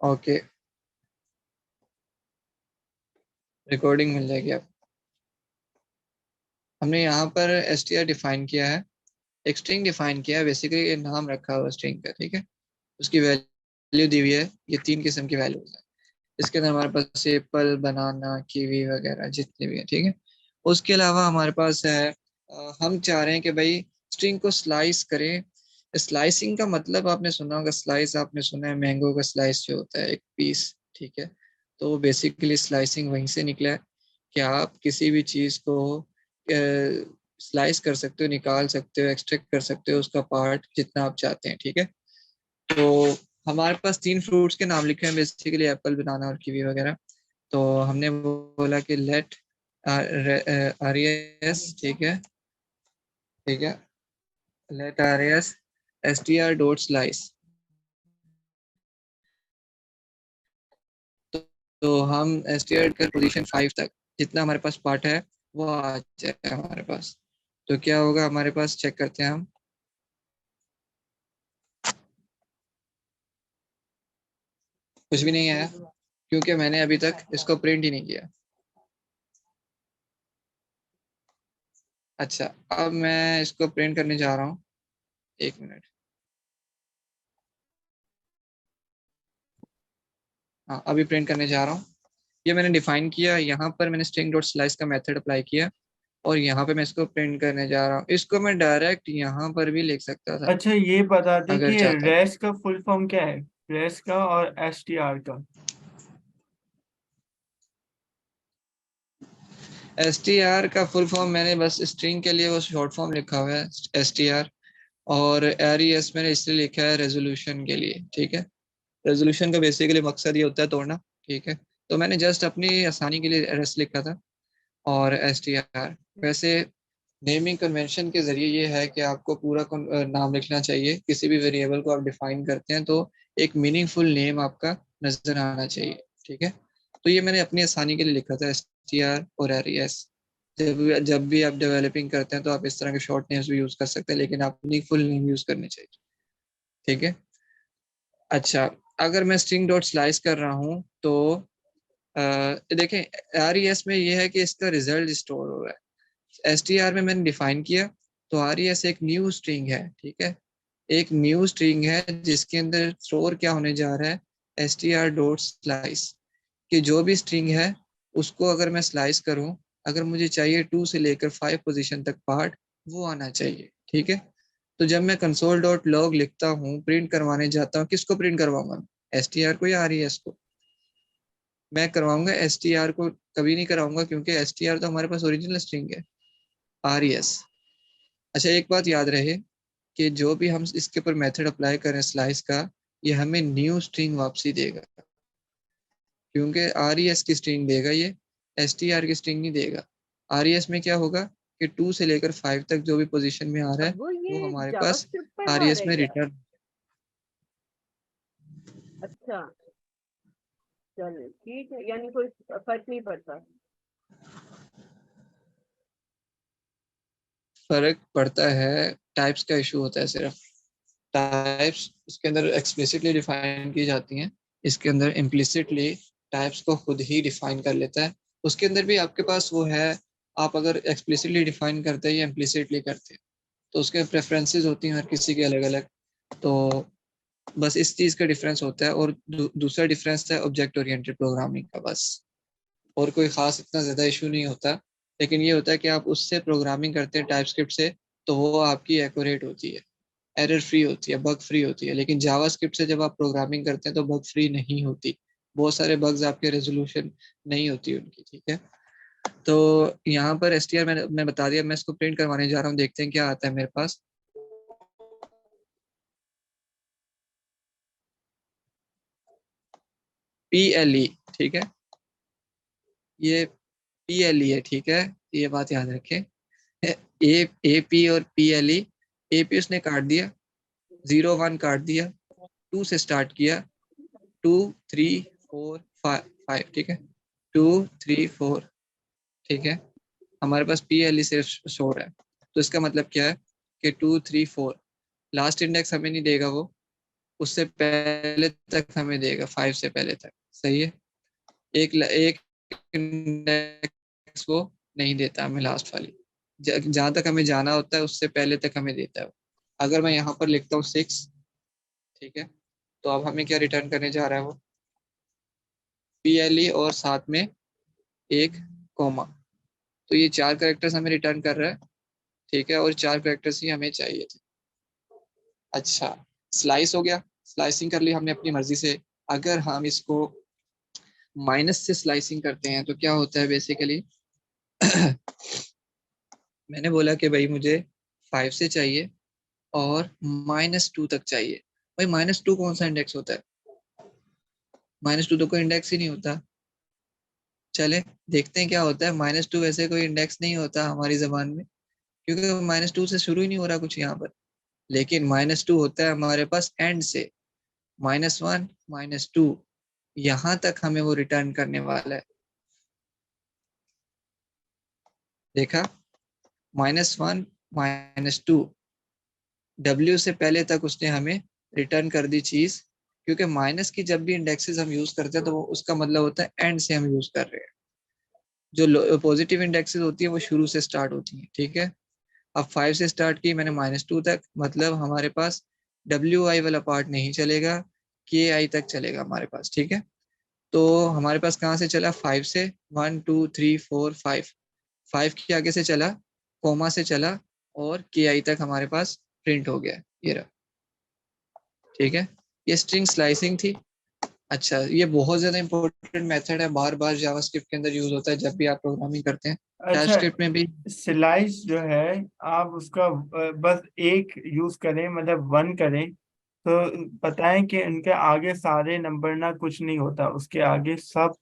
ओके, रिकॉर्डिंग मिल जाएगी आप। हमने यहाँ पर एसटीआर डिफाइन किया है, एक स्ट्रिंग डिफाइन किया है, बेसिकली ये नाम रखा हुआ स्ट्रिंग का, ठीक है। उसकी वैल्यू दी हुई है, ये तीन किस्म की वैल्यूज है। इसके अंदर हमारे पास एप्पल, बनाना, कीवी वगैरह जितने भी है, ठीक है। उसके अलावा हमारे पास है, हम चाह रहे हैं कि भाई स्ट्रिंग को स्लाइस करें। स्लाइसिंग का मतलब आपने सुना होगा, स्लाइस आपने सुना है, मैंगो का स्लाइस जो होता है एक पीस, ठीक है। तो बेसिकली स्लाइसिंग वहीं से निकला है कि आप किसी भी चीज़ को स्लाइस कर सकते हो, निकाल सकते हो, एक्सट्रैक्ट कर सकते हो उसका पार्ट जितना आप चाहते हैं, ठीक है। तो हमारे पास तीन फ्रूट्स के नाम लिखे हैं बेसिकली, एप्पल, बनाना और कीवी वगैरह। तो हमने बोला कि लेट आर ठीक है, ठीक है, let r s t r dot slice. तो हम एस टी आर का पोजीशन 5 तक जितना हमारे पास पार्ट है वो आ जाए हमारे पास। तो क्या होगा हमारे पास, चेक करते हैं हम। कुछ भी नहीं आया क्योंकि मैंने अभी तक इसको प्रिंट ही नहीं किया। अच्छा, अब मैं इसको प्रिंट करने जा रहा हूँ, एक मिनट। हाँ, अभी प्रिंट करने जा रहा हूँ। ये मैंने डिफाइन किया, यहाँ पर मैंने स्ट्रिंग डॉट स्लाइस का मेथड अप्लाई किया और यहाँ पे मैं इसको प्रिंट करने जा रहा हूँ। इसको मैं डायरेक्ट यहाँ पर भी लिख सकता था अच्छा, ये बता दें अगर कि चाहता। रेस्ट का फुल फॉर्म क्या है, रेस्ट का और एसटीआर का। एस टी आर का फुल फॉर्म मैंने बस स्ट्रिंग के लिए वो शॉर्ट फॉर्म लिखा हुआ है एस टी आर, और आर ई एस मैंने इसलिए लिखा है रेजोल्यूशन के लिए, ठीक है। रेजोल्यूशन का बेसिकली मकसद ये होता है तोड़ना, ठीक है। तो मैंने जस्ट अपनी आसानी के लिए एस लिखा था, और एस टी आर। वैसे नेमिंग कन्वेंशन के जरिए ये है कि आपको पूरा नाम लिखना चाहिए, किसी भी वेरिएबल को आप डिफाइन करते हैं तो एक मीनिंगफुल नेम आपका नजर आना चाहिए, ठीक है। तो ये मैंने अपनी आसानी के लिए लिखा था एस टी आर और आर ई एस। जब भी आप डेवलपिंग करते हैं तो आप इस तरह के शॉर्ट नेम्स भी यूज कर सकते हैं, लेकिन आप मीनिंगफुल नेम यूज करने चाहिए, ठीक है। अच्छा, अगर मैं स्ट्रिंग डॉट स्लाइस कर रहा हूँ तो देखें आरईएस में ये है कि इसका रिजल्ट स्टोर हो रहा है। एसटीआर में मैंने डिफाइन किया तो आरईएस एक न्यू स्ट्रिंग है, ठीक है, एक न्यू स्ट्रिंग है जिसके अंदर स्टोर क्या होने जा रहा है, एसटीआर डॉट स्लाइस, कि जो भी स्ट्रिंग है उसको अगर मैं स्लाइस करूं, अगर मुझे चाहिए 2 से लेकर 5 पोजीशन तक पार्ट, वो आना चाहिए, ठीक है। तो जब मैं कंसोल डॉट लॉग लिखता हूँ, प्रिंट करवाने जाता हूँ, किसको प्रिंट करवाऊंगा, एसटीआर को या आरईएस को? मैं करवाऊंगा एसटीआर को, कभी नहीं कराऊंगा क्योंकि एसटीआर तो हमारे पास ओरिजिनल स्ट्रिंग है, आरईएस। अच्छा, एक बात याद रहे कि जो भी हम इसके ऊपर मेथड अप्लाई करें स्लाइस का, ये हमें न्यू स्ट्रिंग वापसी देगा, क्योंकि आरईएस की स्ट्रिंग देगा ये, एसटीआर की स्ट्रिंग नहीं देगा। आरईएस में क्या होगा कि 2 से लेकर 5 तक जो भी पोजीशन में आ रहा है वो वो ये हमारे पास जावास्क्रिप्ट पर बार आरईएस है में क्या? रिटर्न। अच्छा, चलो ठीक है, यानी कोई फर्क नहीं पड़ता। फर्क पड़ता है, टाइप्स का इशू होता है सिर्फ। टाइप्स इसके अंदर एक्सप्लिसिटली डिफाइन की जाती हैं, इसके अंदर इम्प्लिसिटली टाइप्स को खुद ही डिफाइन कर लेता है। उसके अंदर भी आपके पास वो है, आप अगर एक्सप्लिसिटली डिफाइन करते हैं या इम्प्लिसिटली करते हैं तो उसके प्रेफरेंसेस होती हैं हर किसी के अलग अलग। तो बस इस चीज़ का डिफरेंस होता है। और दूसरा डिफरेंस है ऑब्जेक्ट ओरिएंटेड प्रोग्रामिंग का, बस। और कोई ख़ास इतना ज़्यादा इशू नहीं होता, लेकिन ये होता है कि आप उससे प्रोग्रामिंग करते हैं टाइपस्क्रिप्ट से तो वो आपकी एक्यूरेट होती है, एरर फ्री होती है, बग फ्री होती है। लेकिन जावास्क्रिप्ट से जब आप प्रोग्रामिंग करते हैं तो बग फ्री नहीं होती, बहुत सारे बग्स आपके रेजोल्यूशन नहीं होती उनकी, ठीक है। तो यहाँ पर एसटीआर मैं बता दिया, मैं इसको प्रिंट करवाने जा रहा हूँ, देखते हैं क्या आता है मेरे पास। PLE, ठीक है, ये PLE है, ठीक है, ये बात याद रखें। AP और PLE, AP उसने काट दिया, 0 1 काट दिया, 2 से स्टार्ट किया, 2 3 4 5, ठीक है, 2 3 4, ठीक है। हमारे पास PLE सिर्फ शोर है, तो इसका मतलब क्या है कि 2 3 4 लास्ट इंडेक्स हमें नहीं देगा, वो उससे पहले तक हमें देगा, 5 से पहले तक, सही है। एक इंडेक्स वो नहीं देता हमें, लास्ट वाली जहां तक हमें जाना होता है उससे पहले तक हमें देता है। अगर मैं यहाँ पर लिखता हूँ 6, ठीक है, तो अब हमें क्या रिटर्न करने जा रहा है वो, PLE और साथ में एक कॉमा, तो ये 4 कैरेक्टर्स हमें रिटर्न कर रहा है, ठीक है, और 4 कैरेक्टर्स ही हमें चाहिए थे। अच्छा, स्लाइस हो गया, स्लाइसिंग कर ली हमने अपनी मर्जी से। अगर हम इसको माइनस से स्लाइसिंग करते हैं तो क्या होता है बेसिकली मैंने बोला कि भाई मुझे 5 से चाहिए और -2 तक चाहिए। भाई -2 कौन सा इंडेक्स होता है, -2 तो कोई इंडेक्स ही नहीं होता। चले देखते हैं क्या होता है। -2 वैसे कोई इंडेक्स नहीं होता हमारी जबान में, क्योंकि -2 से शुरू ही नहीं हो रहा कुछ यहाँ पर। लेकिन -2 होता है हमारे पास एंड से, -1 -2 यहाँ तक हमें वो रिटर्न करने वाला है। देखा, -1 -2 W से पहले तक उसने हमें रिटर्न कर दी चीज, क्योंकि माइनस की जब भी इंडेक्सेस हम यूज करते हैं तो वो उसका मतलब होता है एंड से हम यूज कर रहे हैं। जो पॉजिटिव इंडेक्सेस होती है वो शुरू से स्टार्ट होती है, ठीक है। अब 5 से स्टार्ट की मैंने -2 तक, मतलब हमारे पास WI वाला पार्ट नहीं चलेगा, KI तक चलेगा हमारे पास, ठीक है। तो हमारे पास कहाँ से चला, 5 से, 1 2 3 4 5, 5 के आगे से चला, कोमा से चला, और KI तक हमारे पास प्रिंट हो गया, ये रहा, ठीक है। ये स्ट्रिंग स्लाइसिंग थी। अच्छा, ये बहुत ज्यादा इंपॉर्टेंट मेथड है, बार बार जावास्क्रिप्ट के अंदर यूज होता है जब भी आप प्रोग्रामिंग करते हैं, अच्छा, टाइपस्क्रिप्ट में भी। स्लाइस जो है आप उसका बस एक यूज करें, मतलब 1 करें, तो बताएं कि इनके आगे सारे नंबर ना कुछ नहीं होता, उसके आगे सब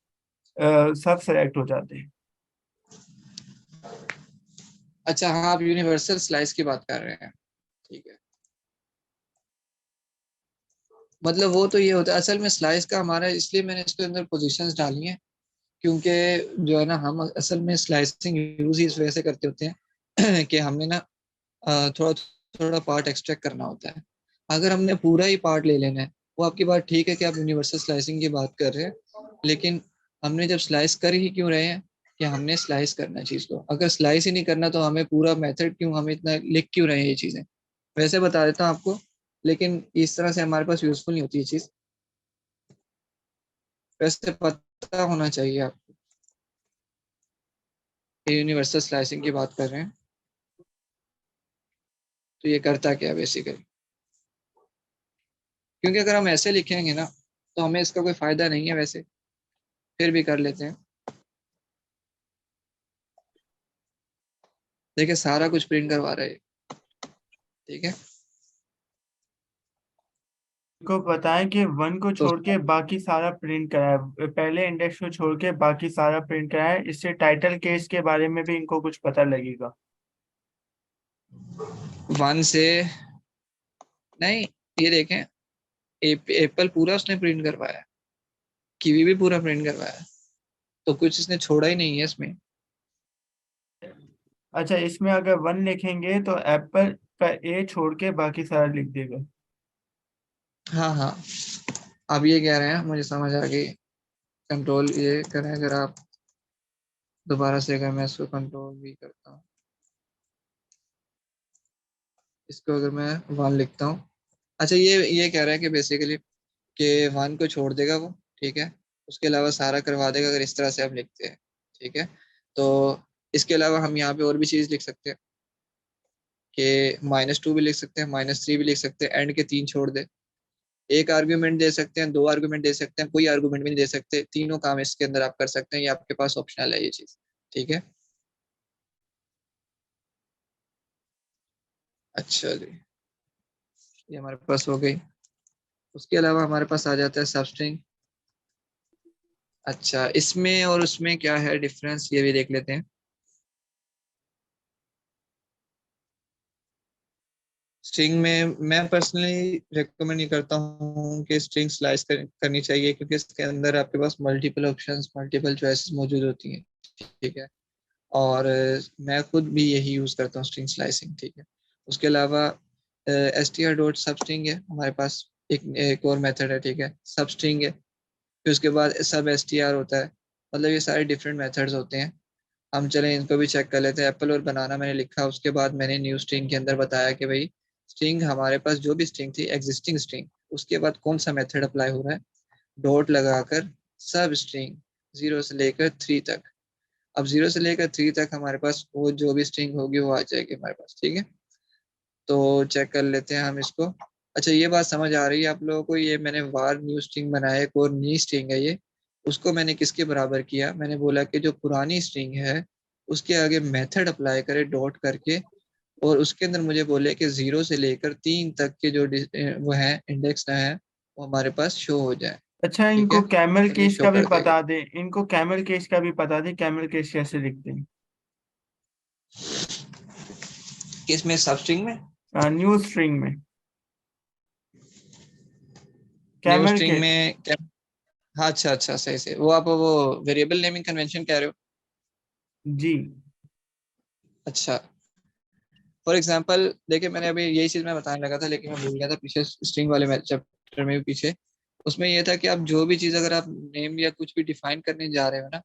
सेलेक्ट हो जाते हैं। अच्छा हाँ, आप यूनिवर्सल स्लाइस की बात कर रहे हैं, ठीक है। मतलब वो तो ये होता है, असल में स्लाइस का हमारा, इसलिए मैंने इसके अंदर पोजीशंस डाली हैं, क्योंकि जो है ना, हम असल में स्लाइसिंग यूज ही इस वजह से करते होते हैं कि हमने ना थोड़ा थोड़ा पार्ट एक्सट्रैक्ट करना होता है। अगर हमने पूरा ही पार्ट ले लेना है, वो आपकी बात ठीक है कि आप यूनिवर्सल स्लाइसिंग की बात कर रहे हैं, लेकिन हमने जब स्लाइस कर ही क्यों रहे हैं कि हमने स्लाइस करना है चीज को। अगर स्लाइस ही नहीं करना तो हमें पूरा मेथड क्यों, हमें इतना लिख क्यों रहे हैं ये चीजें। वैसे बता देता हूँ आपको, लेकिन इस तरह से हमारे पास यूजफुल नहीं होती ये चीज। वैसे पता होना चाहिए आपको, यूनिवर्सल स्लाइसिंग की बात कर रहे हैं तो ये करता क्या बेसिकली। क्योंकि अगर हम ऐसे लिखेंगे ना तो हमें इसका कोई फायदा नहीं है, वैसे फिर भी कर लेते हैं। देखिए सारा कुछ प्रिंट करवा रहा है, ठीक है। को बताएं कि 1 को तो छोड़ के बाकी सारा प्रिंट कराए, पहले इंडेक्स को छोड़ के बाकी सारा प्रिंट कराए। इससे टाइटल केस के बारे में भी इनको कुछ पता लगेगा। 1 से नहीं, ये देखें, एप्पल पूरा उसने प्रिंट करवाया, कीवी भी पूरा प्रिंट करवाया, तो कुछ इसने छोड़ा ही नहीं है इसमें। अच्छा, इसमें अगर 1 लिखेंगे तो एप्पल का ए छोड़ के बाकी सारा लिख देगा। हाँ हाँ, अब ये कह रहे हैं, मुझे समझ आ गई। कंट्रोल ये करें, अगर आप दोबारा से, अगर मैं इसको कंट्रोल भी करता हूँ, इसको अगर मैं 1 लिखता हूँ। अच्छा, ये कह रहा है कि बेसिकली कि 1 को छोड़ देगा वो, ठीक है, उसके अलावा सारा करवा देगा, अगर इस तरह से आप लिखते हैं, ठीक है। तो इसके अलावा हम यहाँ पे और भी चीज़ लिख सकते हैं कि -2 भी लिख सकते हैं, -3 भी लिख सकते हैं, एंड के 3 छोड़ दे। एक आर्ग्यूमेंट दे सकते हैं, 2 आर्ग्यूमेंट दे सकते हैं, कोई आर्ग्यूमेंट भी नहीं दे सकते, तीनों काम इसके अंदर आप कर सकते हैं, ये आपके पास ऑप्शनल है ये चीज़, ठीक है। अच्छा जी, ये हमारे पास हो गई। उसके अलावा हमारे पास आ जाता है सबस्ट्रिंग। अच्छा, इसमें और उसमें क्या है डिफरेंस, ये भी देख लेते हैं। स्ट्रिंग में मैं पर्सनली रेकमेंड नहीं करता हूँ कि स्ट्रिंग स्लाइस करनी चाहिए, क्योंकि इसके अंदर आपके पास मल्टीपल ऑप्शंस, मल्टीपल चॉइसेस मौजूद होती हैं, ठीक है। और मैं खुद भी यही यूज़ करता हूँ, स्ट्रिंग स्लाइसिंग, ठीक है। उसके अलावा str डॉट सब स्ट्रिंग है हमारे पास, एक और मेथड है, ठीक है, सब स्ट्रिंग है। फिर उसके बाद सब str होता है। मतलब ये सारे डिफरेंट मेथड्स होते हैं। हम चलें इनको भी चेक कर लेते हैं। एप्पल और बनाना मैंने लिखा, उसके बाद मैंने न्यू स्ट्रिंग के अंदर बताया कि भाई स्ट्रिंग, हमारे पास जो भी स्ट्रिंग थी एग्जिस्टिंग स्ट्रिंग, उसके बाद कौन सा मेथड अप्लाई हो रहा है, डॉट लगाकर सब स्ट्रिंग 0 से लेकर 3 तक। अब 0 से लेकर 3 तक हमारे पास वो जो भी स्ट्रिंग होगी वो आ जाएगी हमारे पास, ठीक है। तो चेक कर लेते हैं हम इसको। अच्छा, ये बात समझ आ रही है आप लोगों को, ये मैंने वार न्यू स्ट्रिंग बनाया, एक और न्यू स्ट्रिंग है ये, उसको मैंने किसके बराबर किया, मैंने बोला कि जो पुरानी स्ट्रिंग है उसके आगे मेथड अप्लाई करे डॉट करके, और उसके अंदर मुझे बोले कि 0 से लेकर 3 तक के जो वो है इंडेक्स है वो हमारे पास शो हो जाए, अच्छा, ठीक इनको है। कैमल और ये केस शो का भी कर देगा। बता दे, इनको कैमल केस का भी बता दे, कैमल केस कैसे लिखते हैं। किस में, सब स्ट्रिंग में? न्यू स्ट्रिंग में न्यू कैमल स्ट्रिंग केस। में क्या? हाँ, अच्छा अच्छा, सही से, वो आप वो वेरिएबल नेमिंग कन्वेंशन कह रहे हो? जी। अच्छा, फॉर एग्जांपल देखिए, मैंने अभी यही चीज मैं बताने लगा था लेकिन मैं भूल गया था पीछे स्ट्रिंग वाले चैप्टर में भी पीछे। उसमें यह था कि आप जो भी चीज, अगर आप नेम या कुछ भी डिफाइन करने जा रहे हो ना,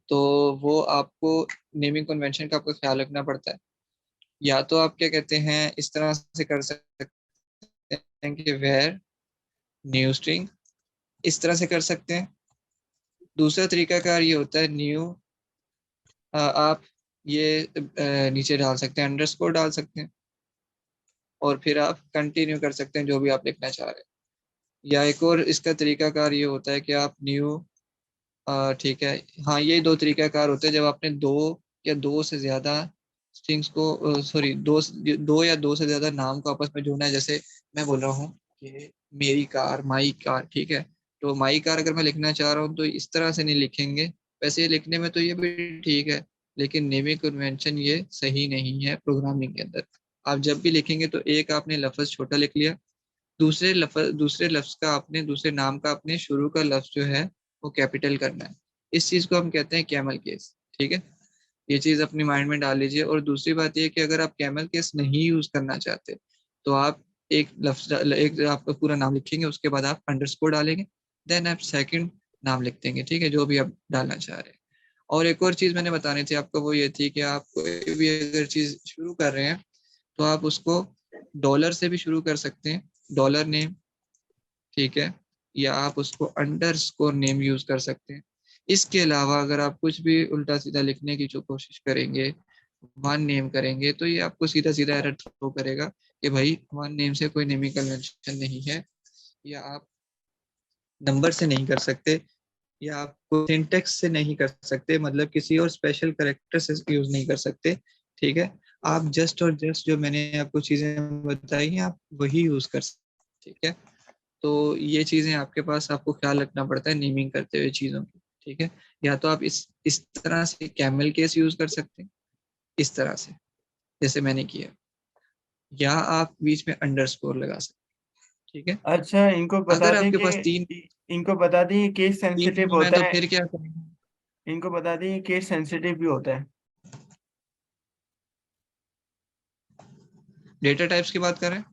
तो वो आपको नेमिंग कन्वेंशन का आपको ख्याल रखना पड़ता है। या तो आप क्या कहते हैं, इस तरह से कर सकते हैं कि वेयर न्यू स्ट्रिंग, इस तरह से कर सकते हैं। दूसरा तरीकाकार ये होता है न्यू, आप ये नीचे डाल सकते हैं, अंडरस्कोर डाल सकते हैं, और फिर आप कंटिन्यू कर सकते हैं जो भी आप लिखना चाह रहे हैं। या एक और इसका तरीकाकार ये होता है कि आप न्यू, ठीक है, हाँ, ये 2 तरीकाकार होते हैं जब आपने दो या दो से ज्यादा स्ट्रिंग्स को, सॉरी, दो या दो से ज्यादा नाम को आपस में जोड़ना है। जैसे मैं बोल रहा हूँ कि मेरी कार, माई कार, ठीक है, तो माई कार अगर मैं लिखना चाह रहा हूँ तो इस तरह से नहीं लिखेंगे। वैसे ये लिखने में तो ये भी ठीक है, लेकिन नेमिंग कन्वेंशन ये सही नहीं है प्रोग्रामिंग के अंदर। आप जब भी लिखेंगे तो एक आपने लफ्ज छोटा लिख लिया, दूसरे लफ्ज का आपने, दूसरे नाम का आपने शुरू का लफ्ज जो है वो कैपिटल करना है। इस चीज को हम कहते हैं कैमल केस, ठीक है। ये चीज अपनी माइंड में डाल लीजिए। और दूसरी बात ये कि अगर आप कैमल केस नहीं यूज करना चाहते तो आप एक लफ्ज, एक आपका पूरा नाम लिखेंगे, उसके बाद आप अंडरस्कोर डालेंगे, देन आप सेकंड नाम लिख देंगे, ठीक है, जो भी आप डालना चाह रहे हैं। और एक और चीज मैंने बतानी थी आपको, वो ये थी कि आप कोई भी अगर चीज शुरू कर रहे हैं तो आप उसको डॉलर से भी शुरू कर सकते हैं, डॉलर नेम, ठीक है, या आप उसको अंडरस्कोर नेम यूज कर सकते हैं। इसके अलावा अगर आप कुछ भी उल्टा सीधा लिखने की जो कोशिश करेंगे, वन नेम करेंगे, तो ये आपको सीधा सीधा एरर थ्रो करेगा कि भाई वन नेम से कोई नेमिंग कन्वेंशन नहीं है, या आप नंबर से नहीं कर सकते, या आप सिंटेक्स से नहीं कर सकते, मतलब किसी और स्पेशल करेक्टर से यूज नहीं कर सकते, ठीक है। आप जस्ट और जस्ट जो मैंने आपको चीजें बताई हैं आप वही यूज कर सकते, ठीक है। तो ये चीजें आपके पास, आपको ख्याल रखना पड़ता है नेमिंग करते हुए चीजों की, ठीक है। या तो आप इस तरह से कैमल केस यूज कर सकते हैं, इस तरह से जैसे मैंने किया, या आप बीच में अंडरस्कोर लगा सकते हैं, ठीक है। अच्छा, इनको बता अगर दें आपके कि पास तीन इनको बता दें ये केस तीन सेंसिटिव नाम है होता तो है। फिर क्या करेंगे? इनको बता दें ये केस सेंसिटिव भी होता है। डेटा टाइप्स की बात करें,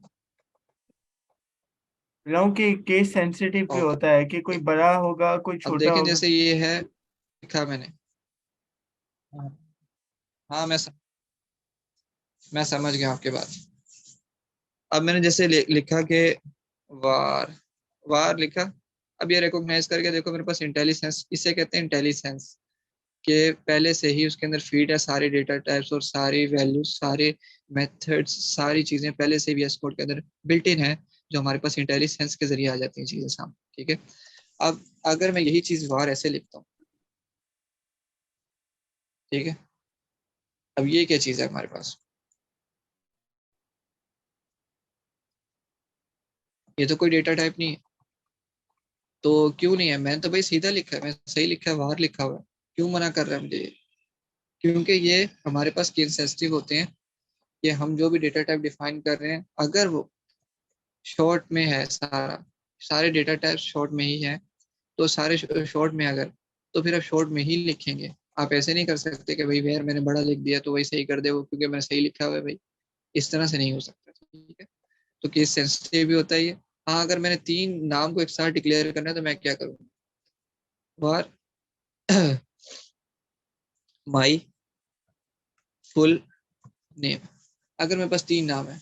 रहा कि केस सेंसिटिव भी ओके। होता है कि कोई बड़ा होगा कोई अब छोटा देखें, होगा। जैसे ये है, लिखा मैंने, हाँ हाँ, मैं समझ गया आपकी बात। अब मैंने जैसे लिखा कि वार वार लिखा, अब ये रिकॉग्नाइज करके देखो मेरे पास इंटेलिसेंस, इसे कहते हैं इंटेलिसेंस, के पहले से ही उसके अंदर फीड है सारे डेटा टाइप्स और सारी वैल्यूज, सारे मेथड्स, सारी चीजें पहले से भी एस कोड के अंदर बिल्ट इन है, जो हमारे पास इंटेलिजेंस के जरिए आ जाती हैं चीजें सामने, ठीक है। अब अगर मैं यही चीज वार ऐसे लिखता हूँ, ठीक है, अब ये क्या चीज है हमारे पास, ये तो कोई डेटा टाइप नहीं है। तो क्यों नहीं है? मैंने तो भाई सीधा लिखा है, मैं सही लिखा है, वार लिखा हुआ है, क्यों मना कर रहा है मुझे ये? क्योंकि ये हमारे पास केस सेंसिटिव होते हैं, कि हम जो भी डेटा टाइप डिफाइन कर रहे हैं अगर वो शॉर्ट में है, सारे डेटा टाइप शॉर्ट में ही है, तो सारे शॉर्ट में अगर, तो फिर आप शॉर्ट में ही लिखेंगे। आप ऐसे नहीं कर सकते कि भाई यार मैंने बड़ा लिख दिया तो वही सही कर दे वो, क्योंकि मैंने सही लिखा हुआ है भाई, इस तरह से नहीं हो सकता, ठीक है। तो केस सेंसिटिव भी होता है ये। हाँ, अगर मैंने तीन नाम को एक साथ डिक्लेयर करना है तो मैं क्या करूँ, वार माई फुल नेम, अगर मेरे पास तीन नाम है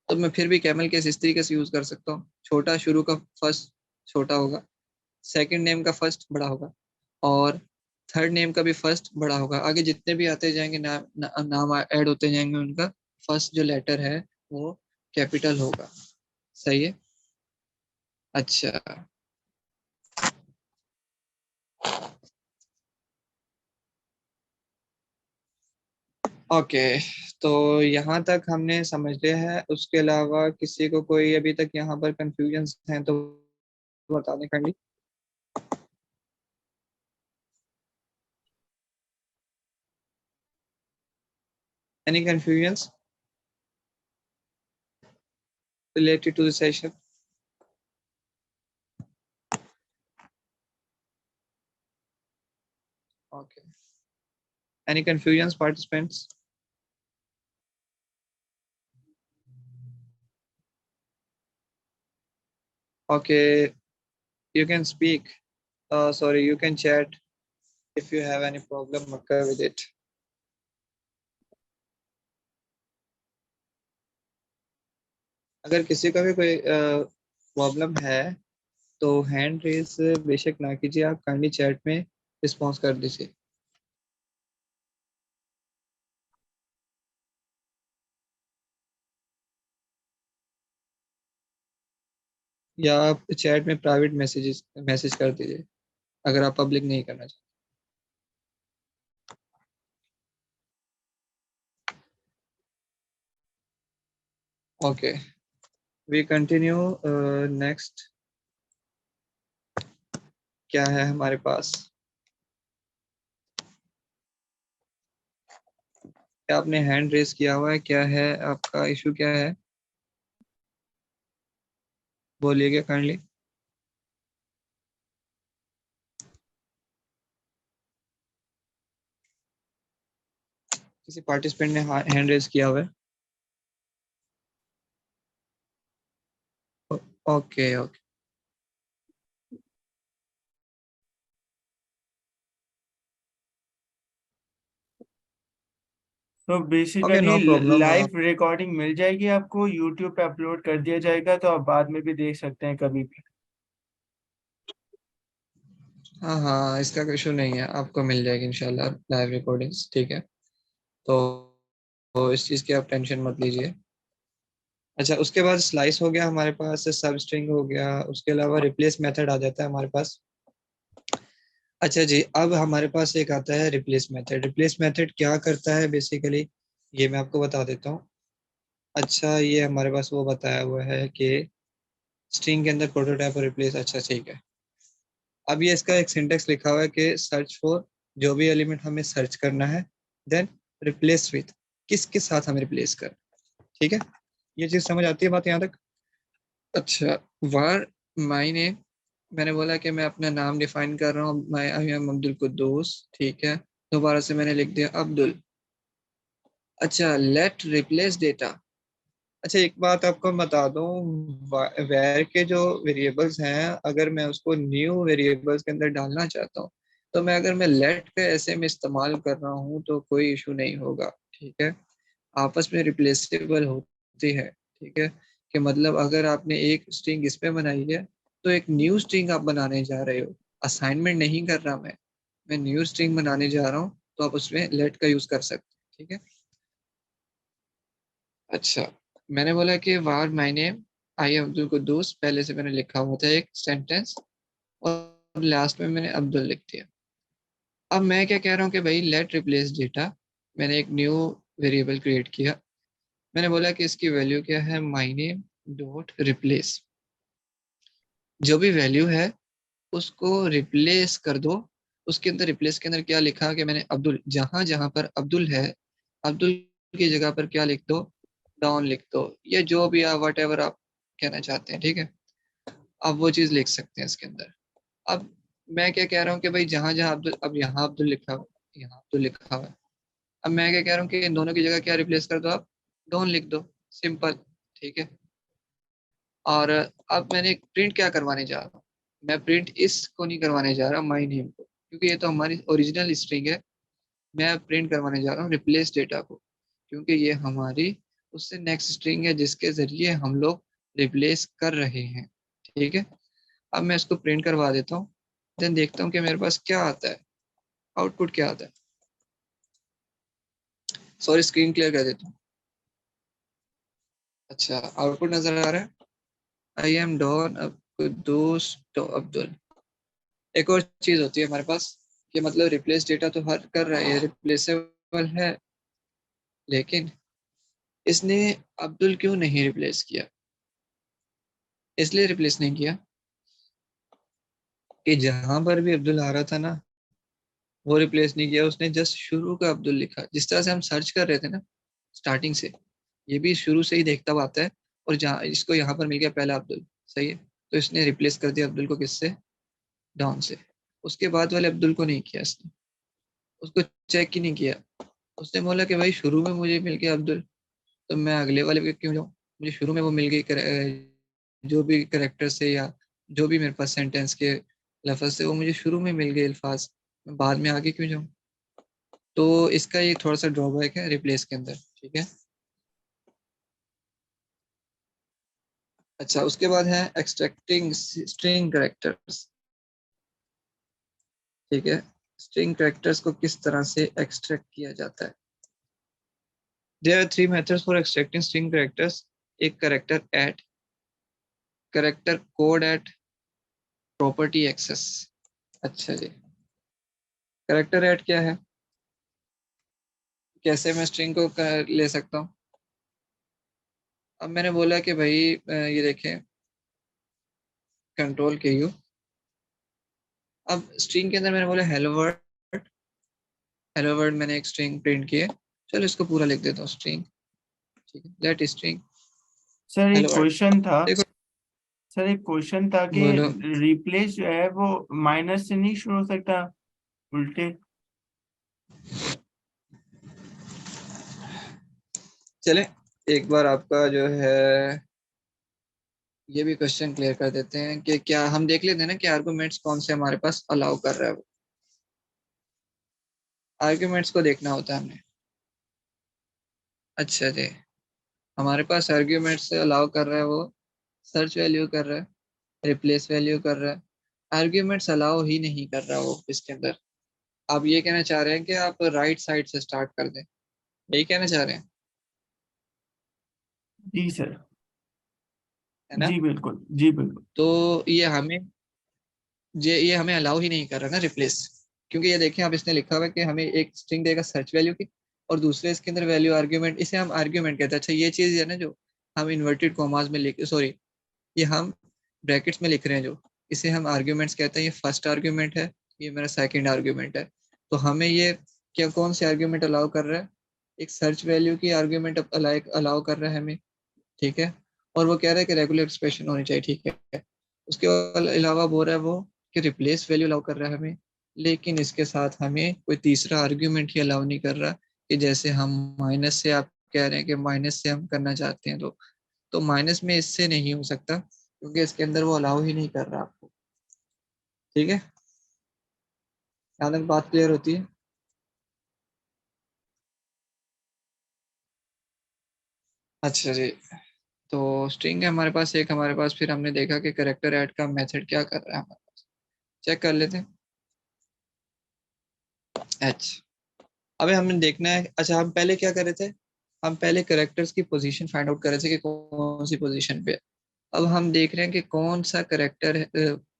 तो मैं फिर भी कैमल केस इस तरीके से यूज कर सकता हूँ, छोटा शुरू का फर्स्ट छोटा होगा, सेकंड नेम का फर्स्ट बड़ा होगा, और थर्ड नेम का भी फर्स्ट बड़ा होगा, आगे जितने भी आते जाएंगे नाम ऐड होते जाएंगे, उनका फर्स्ट जो लेटर है वो कैपिटल होगा, सही है। अच्छा, ओके, तो यहाँ तक हमने समझ लिया है। उसके अलावा किसी को कोई अभी तक यहाँ पर कंफ्यूजन है तो बताने kindly. Any confusions related to the session? Okay. Any confusions, participants? Okay, you can speak. Sorry, you can chat if you have any problem occur with it. अगर किसी का भी कोई प्रॉब्लम है तो हैंड रेज बेशक ना कीजिए, आप काइंडली चैट में रिस्पॉन्स कर दीजिए, या आप चैट में प्राइवेट मैसेज कर दीजिए अगर आप पब्लिक नहीं करना चाहते। Okay, we continue. नेक्स्ट क्या है हमारे पास? क्या आपने हैंड रेज किया हुआ है? क्या है आपका इशू, क्या है? बोलिएगा काइंडली। किसी पार्टिसिपेंट ने हैंड रेज किया हुआ है? ओके ओके तो okay, basically no problem. Live recording मिल जाएगी आपको, यूट्यूब पे अपलोड कर दिया जाएगा, तो आप बाद में भी देख सकते हैं कभी भी। हाँ हाँ, इसका कोई इशू नहीं है, आपको मिल जाएगी इंशाल्लाह लाइव रिकॉर्डिंग्स, ठीक है। तो, इस चीज़ की आप टेंशन मत लीजिए। अच्छा, उसके बाद स्लाइस हो गया हमारे पास, सब स्ट्रिंग हो गया, उसके अलावा रिप्लेस मेथड आ जाता है हमारे पास। अच्छा जी, अब हमारे पास एक आता है रिप्लेस मेथड। रिप्लेस मेथड क्या करता है बेसिकली, ये मैं आपको बता देता हूँ। अच्छा, ये हमारे पास वो बताया हुआ है कि स्ट्रिंग के अंदर प्रोटोटाइप और रिप्लेस। अच्छा ठीक है, अब ये इसका एक सिंटेक्स लिखा हुआ है कि सर्च फॉर, जो भी एलिमेंट हमें सर्च करना है, देन रिप्लेस विथ, किसके साथ हमें रिप्लेस कर, ठीक है। ये चीज़ समझ आती है बात यहाँ तक। अच्छा, वार माई नेम, मैंने बोला कि मैं अपना नाम डिफाइन कर रहा हूँ, आई एम अब्दुल कुद्दूस, ठीक है। दोबारा से मैंने लिख दिया अब्दुल। अच्छा, लेट रिप्लेस डेटा। अच्छा, एक बात आपको बता दूं, वेर के जो वेरिएबल्स हैं, अगर मैं उसको न्यू वेरिएबल्स के अंदर डालना चाहता हूँ, तो मैं अगर मैं लेट का ऐसे में इस्तेमाल कर रहा हूँ तो कोई इशू नहीं होगा, ठीक है। आपस में रिप्लेसेबल होती है, ठीक है। कि मतलब अगर आपने एक स्ट्रिंग इस पे बनाई है, तो एक न्यू स्ट्रिंग आप बनाने जा रहे हो, असाइनमेंट नहीं कर रहा मैं न्यू स्ट्रिंग बनाने जा रहा हूँ, तो आप उसमें लेट का यूज कर सकते हैं, ठीक है। अच्छा, मैंने बोला कि वार माय नेम, आई अब्दुल कुद्दूस, पहले से मैंने लिखा हुआ था एक सेंटेंस, और लास्ट में मैंने अब्दुल लिख दिया। अब मैं क्या कह रहा हूँ कि भाई लेट रिप्लेस डेटा, मैंने एक न्यू वेरिएबल क्रिएट किया। मैंने बोला कि इसकी वैल्यू क्या है, माय नेम डॉट रिप्लेस, जो भी वैल्यू है उसको रिप्लेस कर दो। उसके अंदर, रिप्लेस के अंदर क्या लिखा कि मैंने अब्दुल, जहां जहां पर अब्दुल है, अब्दुल की जगह पर क्या लिख दो, डॉन लिख दो, या जो भी आप वट एवर आप कहना चाहते हैं, ठीक है। आप वो चीज लिख सकते हैं इसके अंदर। अब मैं क्या कह रहा हूँ कि भाई जहां जहां अब्दुल, अब यहाँ अब्दुल लिखा हुआ, यहाँ अब्दुल लिखा हुआ है, अब मैं क्या कह रहा हूँ कि इन दोनों की जगह क्या रिप्लेस कर दो, आप डॉन लिख दो, सिंपल, ठीक है। और अब मैंने प्रिंट क्या करवाने जा रहा हूँ, मैं प्रिंट इसको नहीं करवाने जा रहा, माई नेम को, क्योंकि ये तो हमारी ओरिजिनल स्ट्रिंग है। मैं प्रिंट करवाने जा रहा हूँ रिप्लेस डेटा को, क्योंकि ये हमारी उससे नेक्स्ट स्ट्रिंग है जिसके जरिए हम लोग रिप्लेस कर रहे हैं, ठीक है। अब मैं इसको प्रिंट करवा देता हूँ, देन देखता हूँ कि मेरे पास क्या आता है, आउटपुट क्या आता है। सॉरी, स्क्रीन क्लियर कर देता हूँ। अच्छा, आउटपुट नजर आ रहा है, आई एम डॉन कुद्दूस तो अब्दुल। एक और चीज होती है हमारे पास, कि मतलब रिप्लेस डेटा तो हर कर रहा है, रिप्लेसेबल है, लेकिन इसने अब्दुल क्यों नहीं रिप्लेस किया, इसलिए रिप्लेस नहीं किया कि जहां पर भी अब्दुल आ रहा था ना, वो रिप्लेस नहीं किया उसने, जस्ट शुरू का अब्दुल लिखा। जिस तरह से हम सर्च कर रहे थे ना स्टार्टिंग से, ये भी शुरू से ही देखता हुआ आता है, और जहाँ इसको यहाँ पर मिल गया पहला अब्दुल, सही है, तो इसने रिप्लेस कर दिया अब्दुल को किससे, डॉन से। उसके बाद वाले अब्दुल को नहीं किया इसने, उसको चेक ही नहीं किया। उसने बोला कि भाई शुरू में मुझे मिल गया अब्दुल, तो मैं अगले वाले पे क्यों जाऊँ, मुझे शुरू में वो मिल गई जो भी करेक्टर से, या जो भी मेरे पास सेंटेंस के लफ्ज से, वो मुझे शुरू में मिल गए अल्फाज, मैं बाद में आगे क्यों जाऊँ। तो इसका ये थोड़ा सा ड्रॉबैक है रिप्लेस के अंदर, ठीक है। अच्छा, उसके बाद है एक्सट्रैक्टिंग स्ट्रिंग करेक्टर्स, ठीक है। स्ट्रिंग करेक्टर्स को किस तरह से एक्सट्रैक्ट किया जाता है। There are 3 methods for extracting string characters. एक character at, character code at, property access. अच्छा जी, करेक्टर ऐड क्या है, कैसे मैं स्ट्रिंग को ले सकता हूँ। अब मैंने बोला कि भाई ये देखें, कंट्रोल के यू, अब स्ट्रिंग के अंदर मैंने बोला हेलो वर्ल्ड, हेलो वर्ल्ड मैंने एक स्ट्रिंग प्रिंट की है, चलो इसको पूरा लिख देता हूँ स्ट्रिंग, ठीक है, लेट स्ट्रिंग सर एक हेलो वर्ल्ड। क्वेश्चन था, देखो, सर एक क्वेश्चन था कि बोलो। रिप्लेस जो है वो माइनस से नहीं शुरू हो सकता, उल्टे। चले, एक बार आपका जो है ये भी क्वेश्चन क्लियर कर देते हैं कि क्या हम देख लेते हैं ना कि आर्गुमेंट्स कौन से हमारे पास अलाउ कर रहा है। वो आर्गुमेंट्स को देखना होता है हमने। अच्छा जी, हमारे पास आर्ग्यूमेंट से अलाउ कर रहा है वो सर्च वैल्यू कर रहा है, रिप्लेस वैल्यू कर रहा है। आर्ग्यूमेंट्स अलाउ ही नहीं कर रहा वो इसके अंदर। आप ये कहना चाह रहे हैं कि आप राइट साइड से स्टार्ट कर दें, यही कहना चाह रहे हैं, जी सर। है ना? जी बिल्कुल, जी बिल्कुल। तो ये हमें अलाउ ही नहीं कर रहा ना रिप्लेस। क्योंकि ये देखें, आप इसने लिखा हुआ है कि हमें एक स्ट्रिंग देगा सर्च वैल्यू की, और दूसरे इसके अंदर वैल्यू आर्ग्यूमेंट, इसे हम आर्ग्यूमेंट कहते हैं। अच्छा, ये चीज है ना जो हम इन्वर्टेड कॉमास में लिख, सॉरी, ये हम ब्रैकेट्स में लिख रहे हैं जो, इसे हम आर्ग्यूमेंट्स कहते हैं। ये फर्स्ट आर्ग्यूमेंट है, ये मेरा सेकंड आर्ग्यूमेंट है। तो हमें ये क्या कौन से आर्ग्यूमेंट अलाउ कर रहा है? एक सर्च वैल्यू की आर्ग्यूमेंट अलाउ कर रहा है हमें, ठीक है। और वो कह रहा है कि रेगुलर एक्सप्रेशन होनी चाहिए, ठीक है। उसके अलावा बोल रहा है वो कि रिप्लेस वैल्यू अलाउ कर रहा है हमें, लेकिन इसके साथ हमें कोई तीसरा आर्ग्यूमेंट ही अलाउ नहीं कर रहा। कि जैसे हम माइनस से, आप कह रहे हैं कि माइनस से हम करना चाहते हैं, तो माइनस में इससे नहीं हो सकता, क्योंकि इसके अंदर वो अलाउ ही नहीं कर रहा आपको, ठीक है। यहाँ तक बात क्लियर होती है? अच्छा जी, तो स्ट्रिंग है हमारे पास एक, हमारे पास फिर हमने देखा कि करेक्टर ऐड का मेथड क्या कर रहा है हमारे पास। चेक कर लेते हैं। एच, अबे हमें देखना है। अच्छा, हम पहले क्या कर रहे थे? हम पहले करेक्टर्स की पोजीशन फाइंड आउट कर रहे थे कि कौन सी पोजीशन पे है। अब हम देख रहे हैं कि कौन सा करेक्टर है,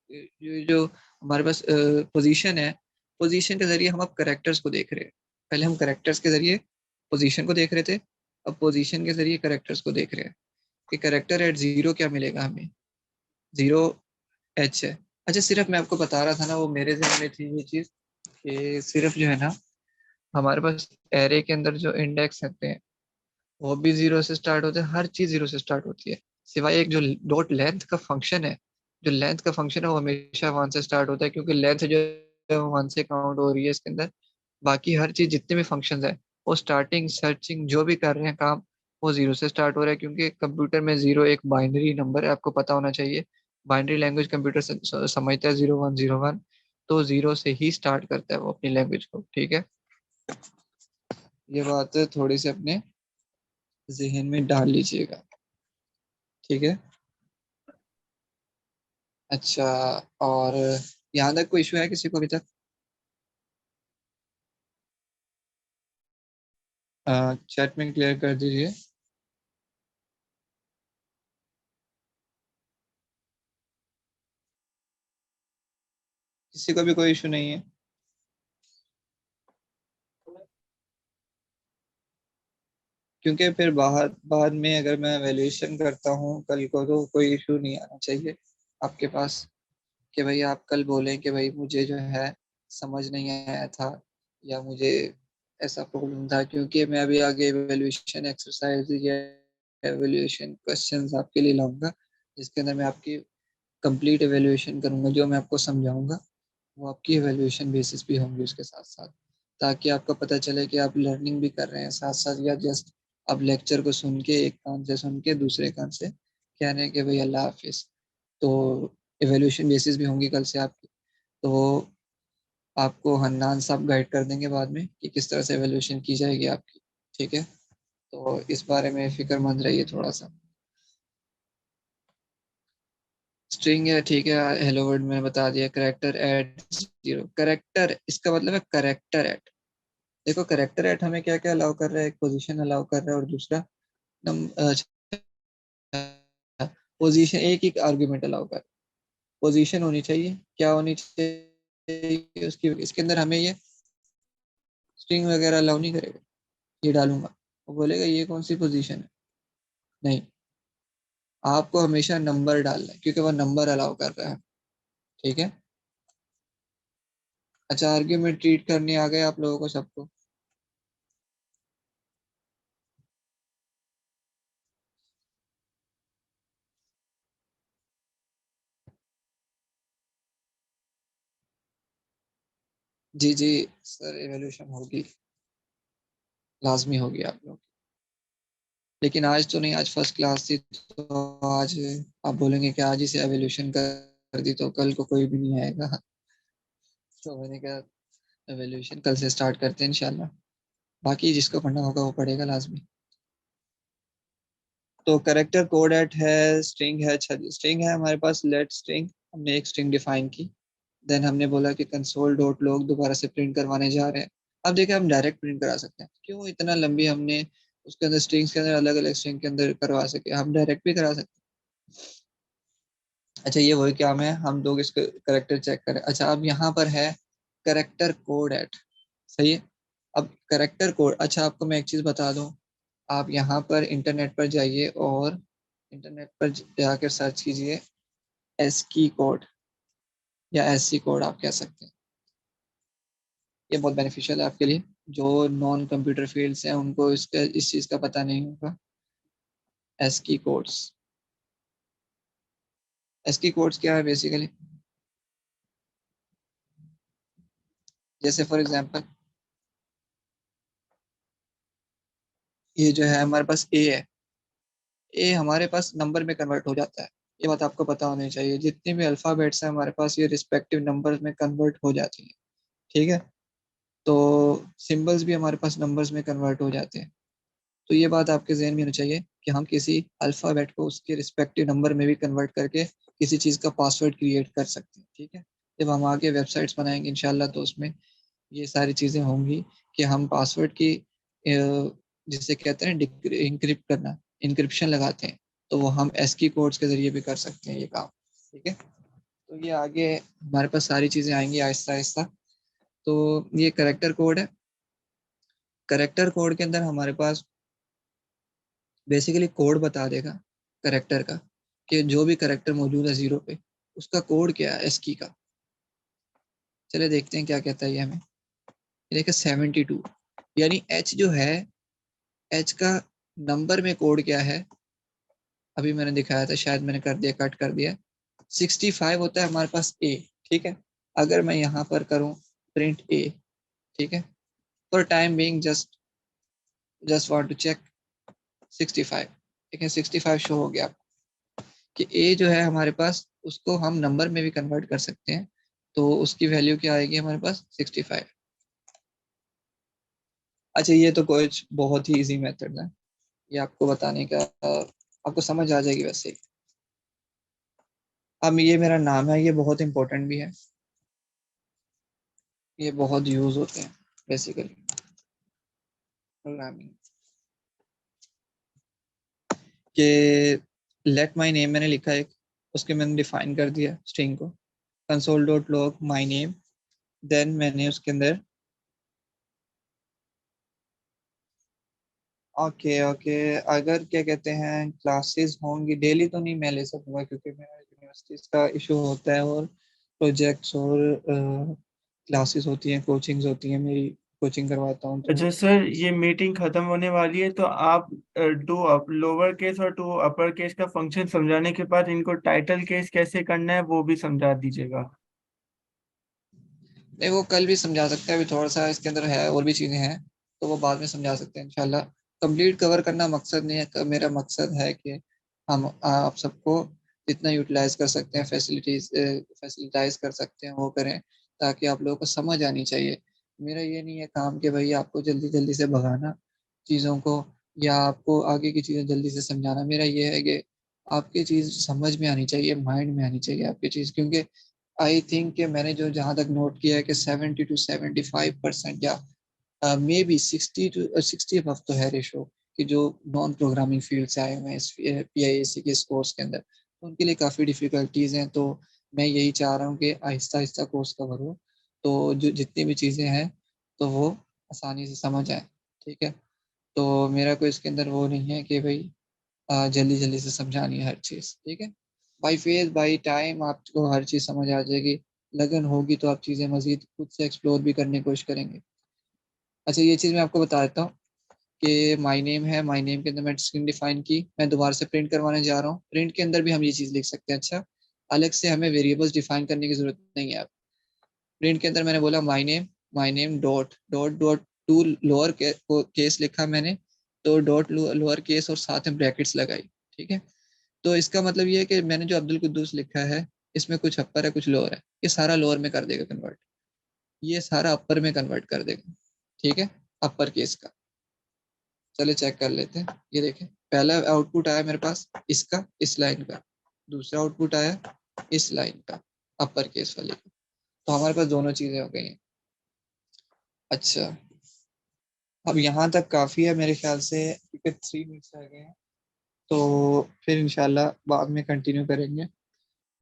ये जो हमारे पास पोजीशन है, पोजीशन के जरिए हम अब करेक्टर्स को देख रहे हैं। पहले हम करेक्टर्स के जरिए पोजीशन को देख रहे थे, अब पोजीशन के जरिए करेक्टर्स को देख रहे हैं कि करेक्टर एट जीरो क्या मिलेगा हमें। जीरो एच है। अच्छा, सिर्फ मैं आपको बता रहा था ना, वो मेरे ध्यान में थी ये चीज कि सिर्फ जो है ना, हमारे पास एरे के अंदर जो इंडेक्स रहते हैं वो भी जीरो से स्टार्ट होते हैं, हर चीज जीरो से स्टार्ट होती है, सिवाय एक जो डॉट लेंथ का फंक्शन है। जो लेंथ का फंक्शन है वो हमेशा वन से स्टार्ट होता है, क्योंकि लेंथ जो है वो वन से काउंट हो रही है इसके अंदर। बाकी हर चीज जितने भी फंक्शंस है, वो स्टार्टिंग सर्चिंग जो भी कर रहे हैं काम, वो जीरो से स्टार्ट हो रहा है। क्योंकि कंप्यूटर में जीरो एक बाइनरी नंबर है, आपको पता होना चाहिए। बाइनरी लैंग्वेज कंप्यूटर समझता है 0101, तो जीरो से ही स्टार्ट करता है वो अपनी लैंग्वेज को, ठीक है। ये बात थोड़ी सी अपने जहन में डाल लीजिएगा, ठीक है। अच्छा, और यहाँ तक कोई इशू है किसी को अभी तक? चैट में क्लियर कर दीजिए। किसी को भी कोई इशू नहीं है? क्योंकि फिर बाहर बाद में अगर मैं वैल्यूएशन करता हूँ कल को, तो कोई इशू नहीं आना चाहिए आपके पास कि भाई आप कल बोलें कि भाई मुझे जो है समझ नहीं आया था, या मुझे ऐसा प्रॉब्लम था। क्योंकि मैं अभी आगे वैल्यूएशन एक्सरसाइज या वैल्यूएशन क्वेश्चंस आपके लिए लाऊंगा, जिसके अंदर मैं आपकी कंप्लीट एवेल्युएशन करूंगा। जो मैं आपको समझाऊंगा वो आपकी एवेल्युएशन बेसिस भी होंगी उसके साथ साथ, ताकि आपको पता चले कि आप लर्निंग भी कर रहे हैं साथ साथ, या जस्ट आप लेक्चर को सुन के, एक कान से सुन के दूसरे कान से कह रहे हैं कि भाई अल्लाह हाफिज। तो एवेल्युएशन बेसिस भी होंगी कल से आपकी। तो वो आपको हन्नान साहब गाइड कर देंगे बाद में कि किस तरह से एवेल्युएशन की जाएगी आपकी, ठीक है। तो इस बारे में फिक्रमंद रहिए थोड़ा सा। स्ट्रिंग है, ठीक है। हेलो वर्ड में बता दिया। करेक्टर एट जीरो, करेक्टर इसका मतलब है करेक्टर एट। देखो, करेक्टर एट हमें क्या क्या अलाउ कर रहा है? एक पोजीशन अलाउ कर रहा है, और दूसरा पोजीशन, एक ही आर्ग्यूमेंट अलाउ कर। पोजीशन होनी चाहिए, क्या होनी चाहिए उसकी, इसके अंदर हमें ये स्ट्रिंग वगैरह अलाउ नहीं करेगा। ये डालूंगा, वो बोलेगा ये कौन सी पोजीशन है, नहीं। आपको हमेशा नंबर डालना है, क्योंकि वो नंबर अलाउ कर रहा है, ठीक है। अच्छा, आर्ग्यूमेंट ट्रीट करने आ गए आप लोगों को सबको? जी जी सर, एवोल्यूशन होगी, लाजमी होगी आप लोग। लेकिन आज तो नहीं, आज फर्स्ट क्लास थी, तो आज आप बोलेंगे कि आज ही से एवोल्यूशन कर दी तो कल को कोई भी नहीं आएगा। तो मैंने कहा एवोल्यूशन कल से स्टार्ट करते हैं इंशाल्लाह, बाकी जिसको पढ़ना होगा वो पढ़ेगा लाजमी। तो करेक्टर कोड एट है, स्ट्रिंग है, अच्छा स्ट्रिंग है हमारे पास, लेट स्ट्रिंग, हमने एक स्ट्रिंग डिफाइन की। देन हमने बोला कि कंसोल डॉट लॉग दोबारा से प्रिंट करवाने जा रहे हैं। अब देखिए हम डायरेक्ट प्रिंट करा सकते हैं, क्यों इतना लंबी हमने उसके अंदर स्ट्रिंग्स के अंदर अलग अलग स्ट्रिंग के अंदर करवा सके, हम डायरेक्ट भी करा सकते हैं। अच्छा ये वही क्या है, हम लोग इसको करेक्टर चेक करें। अच्छा अब यहाँ पर है करेक्टर कोड एट, सही है। अब करेक्टर कोड, अच्छा आपको मैं एक चीज बता दूं, आप यहाँ पर इंटरनेट पर जाइए और इंटरनेट पर जाकर सर्च कीजिए एसकी कोड या एससी कोड आप कह सकते हैं। ये बहुत बेनिफिशियल है आपके लिए, जो नॉन कंप्यूटर फील्ड्स हैं उनको इसका इस चीज़ का पता नहीं होगा। एसकी कोड्स, एसकी कोड्स क्या है बेसिकली, जैसे फॉर एग्जांपल ये जो है हमारे पास ए है, ए हमारे पास नंबर में कन्वर्ट हो जाता है। ये बात आपको पता होनी चाहिए, जितने भी अल्फ़ाबेट्स हैं हमारे पास ये रिस्पेक्टिव नंबर्स में कन्वर्ट हो जाती हैं, ठीक है। तो सिंबल्स भी हमारे पास नंबर्स में कन्वर्ट हो जाते हैं। तो ये बात आपके जहन में होनी चाहिए कि हम किसी अल्फ़ाबेट को उसके रिस्पेक्टिव नंबर में भी कन्वर्ट करके किसी चीज़ का पासवर्ड क्रिएट कर सकते हैं, ठीक है। जब हम आगे वेबसाइट्स बनाएंगे इंशाल्लाह तो उसमें ये सारी चीज़ें होंगी कि हम पासवर्ड की जिसे कहते हैं इंक्रिप्ट करना, इंक्रिप्शन लगाते हैं, तो वो हम एसकी कोड्स के ज़रिए भी कर सकते हैं ये काम, ठीक है। तो ये आगे हमारे पास सारी चीज़ें आएंगी आहिस्ता आहिस्ता। तो ये करेक्टर कोड है। करेक्टर कोड के अंदर हमारे पास बेसिकली कोड बता देगा करेक्टर का, कि जो भी करेक्टर मौजूद है जीरो पे उसका कोड क्या है एसकी का। चले देखते हैं क्या कहता है ये हमें। ये देखिए 72, यानी एच जो है, एच का नंबर में कोड क्या है, अभी मैंने दिखाया था, शायद मैंने कर दिया, कट कर दिया। 65 होता है हमारे पास ए, ठीक है। अगर मैं यहाँ पर करूँ प्रिंट ए, ठीक है, for time being just want to check 65, ठीक है, 65 शो हो गया कि ए जो है हमारे पास उसको हम नंबर में भी कन्वर्ट कर सकते हैं, तो उसकी वैल्यू क्या आएगी हमारे पास 65। अच्छा ये तो कुछ बहुत ही इजी मेथड है, ये आपको बताने का आपको समझ आ जाएगी वैसे ही। अब ये मेरा नाम है, ये बहुत इंपॉर्टेंट भी है, ये बहुत यूज होते हैं बेसिकली प्रोग्रामिंग के। लेट माई नेम मैंने लिखा है, उसके मैंने डिफाइन कर दिया स्ट्रिंग को, console dot log my name. Then मैंने उसके अंदर ओके ओके, अगर क्या कहते हैं क्लासेस होंगी डेली तो नहीं मैं ले सकूंगा, क्योंकि मेरा यूनिवर्सिटीज का इशू होता है और प्रोजेक्ट्स और क्लासेस होती हैं, कोचिंग्स होती हैं, मेरी कोचिंग करवाता हूँ तो। अच्छा सर, ये मीटिंग खत्म होने वाली है, तो आप टू लोअर केस और टू अपर केस का फंक्शन समझाने के बाद इनको टाइटल केस कैसे करना है वो भी समझा दीजिएगा। नहीं वो कल भी समझा सकते हैं, अभी थोड़ा सा इसके अंदर है और भी चीज़ें हैं, तो वो बाद में समझा सकते हैं इंशाल्लाह। कंप्लीट कवर करना मकसद नहीं है, मेरा मकसद है कि हम आप सबको जितना यूटिलाइज कर सकते हैं, फैसिलिटाइज कर सकते हैं वो करें, ताकि आप लोगों को समझ आनी चाहिए। मेरा ये नहीं है काम कि भाई आपको जल्दी जल्दी से भगाना चीज़ों को, या आपको आगे की चीज़ें जल्दी से समझाना। मेरा ये है कि आपकी चीज़ समझ में आनी चाहिए, माइंड में आनी चाहिए आपकी चीज़, क्योंकि आई थिंक कि मैंने जो जहाँ तक नोट किया है कि 70 to 75% या मे बी 60 अबव तो है रेशो, कि जो नॉन प्रोग्रामिंग फील्ड से आए हुए हैं इस PIAC के इस कोर्स के अंदर, तो उनके लिए काफ़ी डिफ़िकल्टीज हैं। तो मैं यही चाह रहा हूँ कि आहिस्ता आहिस्ता कोर्स कवर हो, तो जो जितनी भी चीज़ें हैं तो वो आसानी से समझ आए, ठीक है। तो मेरा कोई इसके अंदर वो नहीं है कि भाई जल्दी जल्दी से समझानी है हर चीज़, ठीक है। बाई फेज बाई टाइम आपको हर चीज़ समझ आ जाएगी, लगन होगी तो आप चीज़ें मज़ीद खुद से एक्सप्लोर भी करने की कोशिश करेंगे। अच्छा ये चीज़ मैं आपको बता देता हूँ कि माई नेम है, माई नेम के अंदर मैं स्ट्रिंग डिफाइन की, मैं दोबारा से प्रिंट करवाने जा रहा हूँ। प्रिंट के अंदर भी हम ये चीज़ लिख सकते हैं। अच्छा अलग से हमें वेरिएबल्स डिफाइन करने की ज़रूरत नहीं है। प्रिंट के अंदर मैंने बोला माई name dot dot dot to lower case लिखा मैंने, तो डॉट लोअर केस और साथ में ब्रैकेट्स लगाई, ठीक है। तो इसका मतलब ये है कि मैंने जो अब्दुल कुद्दूस लिखा है इसमें कुछ अपर है कुछ लोअर है, ये सारा लोअर में कर देगा कन्वर्ट, ये सारा अपर में कन्वर्ट कर देगा, ठीक है, अपर केस का। चले चेक कर लेते हैं। ये देखें, पहला आउटपुट आया मेरे पास इसका, इस लाइन का, दूसरा आउटपुट आया इस लाइन का, अपर केस वाले का। तो हमारे पास दोनों चीजें हो गई हैं। अच्छा, अब यहाँ तक काफी है मेरे ख्याल से, क्योंकि 3 मिनट्स रह गए हैं, तो फिर इंशाल्लाह बाद में कंटिन्यू करेंगे।